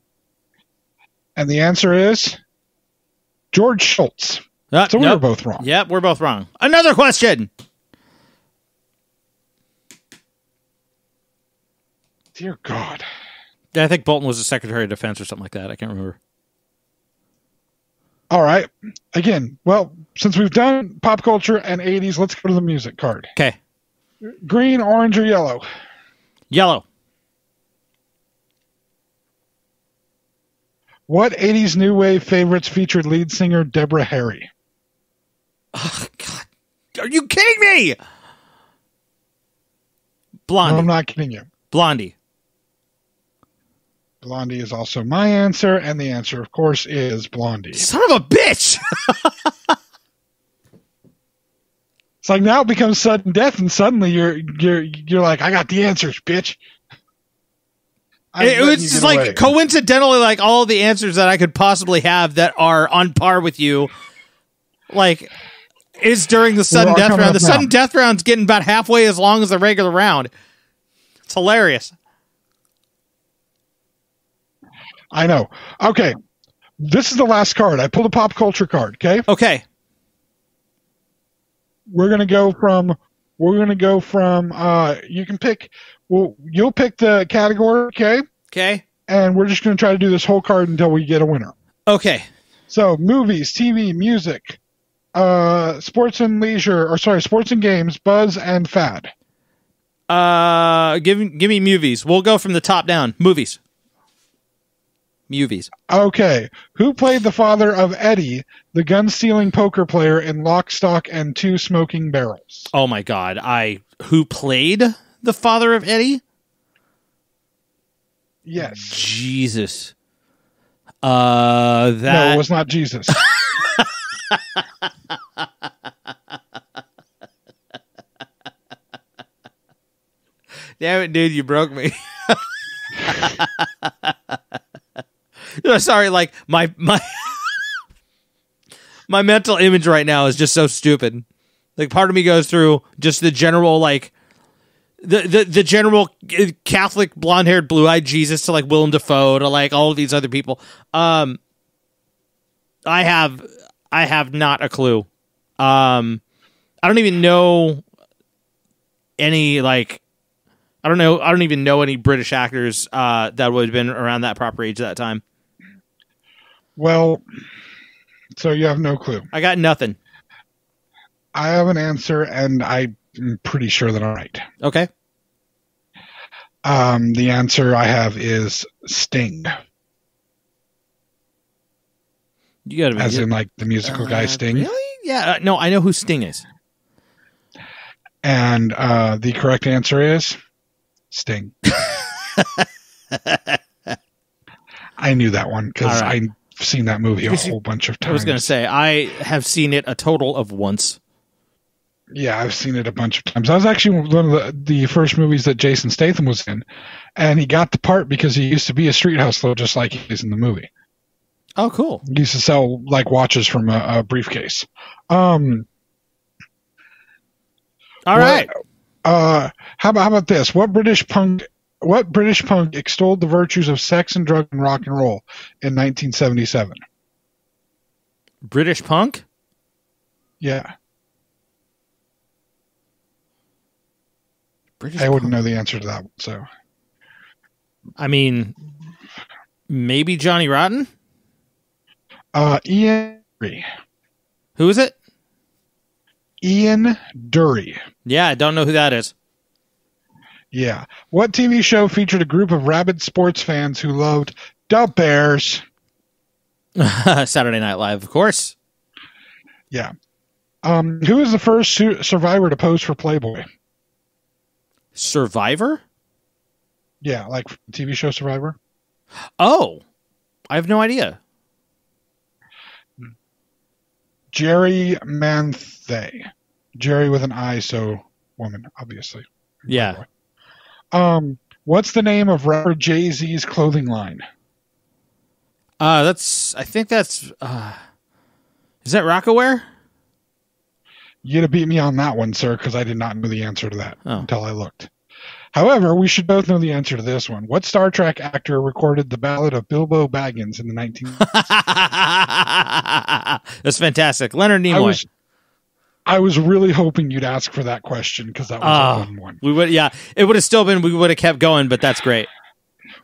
And the answer is George Shultz. So we were both wrong. Yep, we're both wrong. Another question. Dear God. I think Bolton was the Secretary of Defense or something like that. I can't remember. All right. Again, well, since we've done pop culture and 80s, let's go to the music card. Okay. Green, orange, or yellow? Yellow. What 80s new wave favorites featured lead singer Deborah Harry? Oh, God. Are you kidding me? Blondie. No, I'm not kidding you. Blondie. Blondie is also my answer, and the answer, of course, is Blondie. Son of a bitch! It's like now it becomes sudden death, and suddenly you're like, I got the answers, bitch. It was just like coincidentally, like all the answers that I could possibly have that are on par with you, like, is during the sudden death round. The sudden death round's getting about halfway as long as the regular round. It's hilarious. I know. Okay. This is the last card. I pulled a pop culture card, okay? Okay. We're going to go from you can pick, well, you'll pick the category, okay? Okay. and we're just going to try to do this whole card until we get a winner. Okay. So movies, TV, music, sports and games, buzz and fad. Give me movies. We'll go from the top down. Movies. Okay. Who played the father of Eddie, the gun-stealing poker player in Lock, Stock, and Two Smoking Barrels? Oh my God. Who played the father of Eddie? Yes. Jesus. No, it was not Jesus. Damn it, dude, you broke me. Sorry, like my my mental image right now is just so stupid. Like part of me goes through just the general like the general Catholic blonde-haired blue-eyed Jesus to like Willem Dafoe to like all of these other people. I have not a clue. I don't even know any like I don't even know any British actors that would have been around that proper age at that time. Well, so you have no clue. I got nothing. I have an answer, and I'm pretty sure that I'm right. Okay. The answer I have is Sting. You gotta be as in like the musical guy Sting. Really? Yeah. No, I know who Sting is. And the correct answer is Sting. I knew that one because I've seen that movie a whole bunch of times. I was going to say, I have seen it a total of once. Yeah, I've seen it a bunch of times. I was actually one of the first movies that Jason Statham was in, and he got the part because he used to be a street hustler just like he is in the movie. Oh, cool. He used to sell like watches from a briefcase. All right. How about this? What British punk extolled the virtues of sex and drug and rock and roll in 1977? British punk? Yeah. British I wouldn't punk. know the answer to that one, so. I mean, maybe Johnny Rotten? Ian Dury. Who is it? Ian Dury. Yeah, I don't know who that is. Yeah. What TV show featured a group of rabid sports fans who loved the Bears? Saturday Night Live, of course. Yeah. Who is the first survivor to pose for Playboy? Survivor? Yeah, like TV show Survivor. Oh, I have no idea. Jerry Manthe. Jerry with an I, so woman, obviously. Yeah. What's the name of rapper Jay-Z's clothing line? I think that's is that Rockaware? You'd have beat me on that one, sir, because I did not know the answer to that until I looked. However, we should both know the answer to this one. What Star Trek actor recorded the Ballad of Bilbo Baggins in the 1990s? That's fantastic. Leonard Nimoy. I was really hoping you'd ask for that question because that was a fun one. We would, yeah. It would have still been. We would have kept going, but that's great.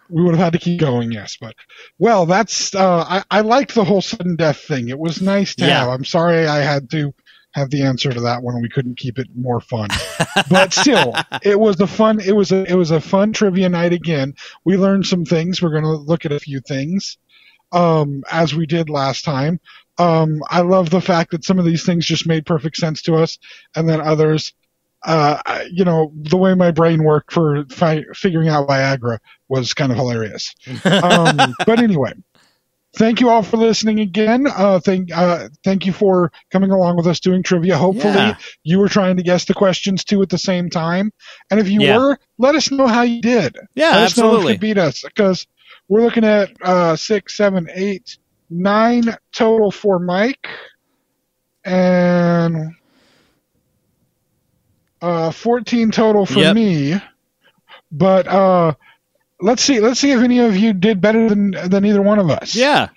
We would have had to keep going, yes. But well, that's. I liked the whole sudden death thing. It was nice to have. I'm sorry I had to have the answer to that one, and we couldn't keep it more fun. But still, it was a fun. It was a fun trivia night again. We learned some things. We're going to look at a few things, as we did last time. I love the fact that some of these things just made perfect sense to us, and then others, the way my brain worked for figuring out Viagra was kind of hilarious. But anyway, thank you all for listening again. Thank you for coming along with us doing trivia. Hopefully you were trying to guess the questions too at the same time. And if you were, let us know how you did. Yeah, let us absolutely. know if you beat us, because we're looking at 6, 7, 8, 9 total for Mike, and 14 total for me. But let's see if any of you did better than either one of us. Yeah.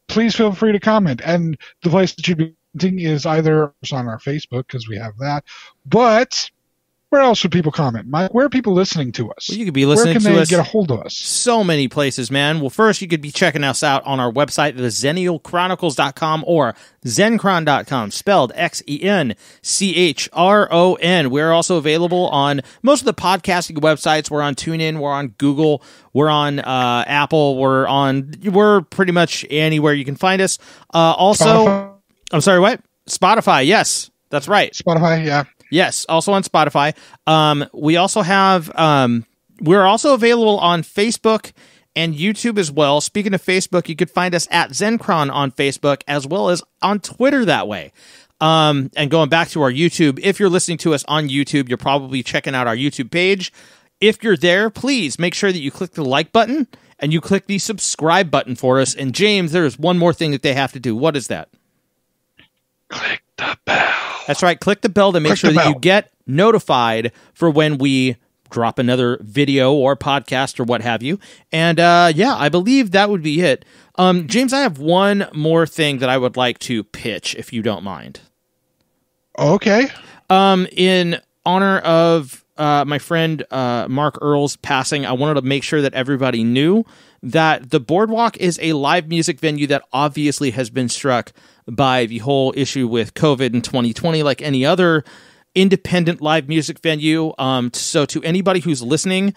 Please feel free to comment, and the place that you'd be commenting is either on our Facebook, because we have that, but Where else would people comment? Mike, where are people listening to us? Well, you could be listening to us. Where can they get a hold of us? So many places, man. Well, first, you could be checking us out on our website, the XennialChronicles.com or Zencron.com, spelled XenChron. We're also available on most of the podcasting websites. We're on TuneIn. We're on Google. We're on Apple. We're pretty much anywhere you can find us. Also, Spotify? I'm sorry, what? Spotify, yes. That's right. Spotify, yeah. Yes, also on Spotify. We also have, we're also available on Facebook and YouTube as well. Speaking of Facebook, you could find us at Zencron on Facebook as well as on Twitter that way. And going back to our YouTube, if you're listening to us on YouTube, you're probably checking out our YouTube page. If you're there, please make sure that you click the like button and you click the subscribe button for us. And James, there's one more thing that they have to do. What is that? Click the bell. That's right. Click the bell to make sure that you get notified for when we drop another video or podcast or what have you. And yeah, I believe that would be it. James, I have one more thing that I would like to pitch, if you don't mind. Okay. In honor of my friend Mark Earl's passing, I wanted to make sure that everybody knew that the Boardwalk is a live music venue that obviously has been struck by the whole issue with COVID in 2020, like any other independent live music venue. So to anybody who's listening,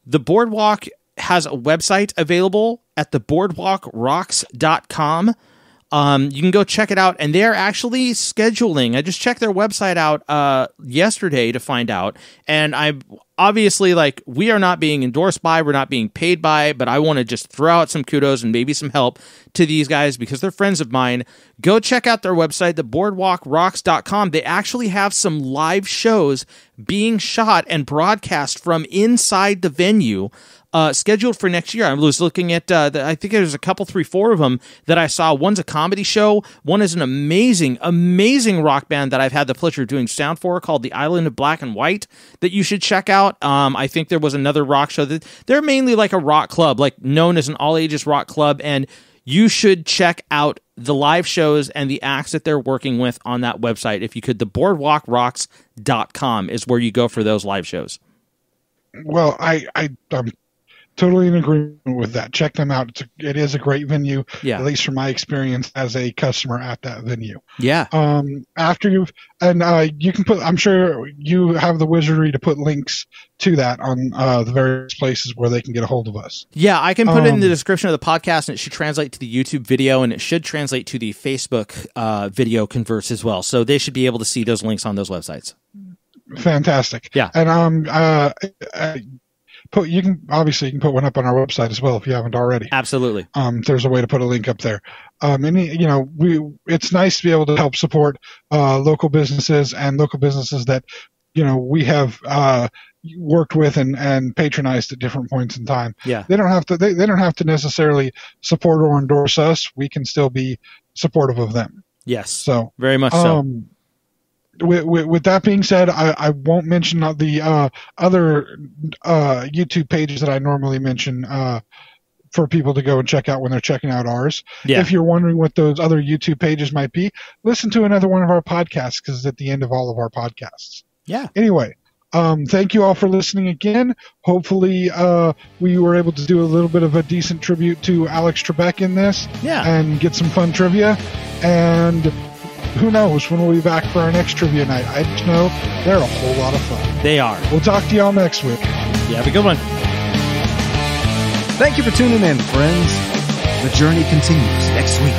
the Boardwalk has a website available at theboardwalkrocks.com. You can go check it out, and they're actually scheduling. I just checked their website out yesterday to find out, and I obviously, like, we are not being endorsed by, we're not being paid by, but I want to just throw out some kudos and maybe some help to these guys because they're friends of mine. Go check out their website, theboardwalkrocks.com. They actually have some live shows being shot and broadcast from inside the venue, scheduled for next year. I was looking at, I think there's a couple, 3, 4 of them that I saw. One's a comedy show. One is an amazing, amazing rock band that I've had the pleasure of doing sound for called The Island of Black and White that you should check out. I think there was another rock show that they're mainly like a rock club, like known as an all ages rock club. And you should check out the live shows and the acts that they're working with on that website. If you could, theboardwalkrocks.com is where you go for those live shows. Well, I'm totally in agreement with that. Check them out. It is a great venue, yeah. At least from my experience as a customer at that venue. Yeah. After you can put, I'm sure you have the wizardry to put links to that on the various places where they can get a hold of us. Yeah, I can put it in the description of the podcast, and it should translate to the YouTube video, and it should translate to the Facebook video converts as well. So they should be able to see those links on those websites. Fantastic. Yeah. And you can put one up on our website as well if you haven't already. Absolutely. There's a way to put a link up there. It's nice to be able to help support local businesses and local businesses that we have worked with and patronized at different points in time. Yeah. They don't have to necessarily support or endorse us. We can still be supportive of them. Yes. So very much so. With that being said, I won't mention the other YouTube pages that I normally mention for people to go and check out when they're checking out ours. Yeah. If you're wondering what those other YouTube pages might be, listen to another one of our podcasts because it's at the end of all of our podcasts. Yeah. Anyway, thank you all for listening again. Hopefully we were able to do a little bit of a decent tribute to Alex Trebek in this. Yeah. And get some fun trivia. And who knows when we'll be back for our next trivia night. I just know they're a whole lot of fun. They are. We'll talk to y'all next week. Yeah, have a good one. Thank you for tuning in, friends. The journey continues next week.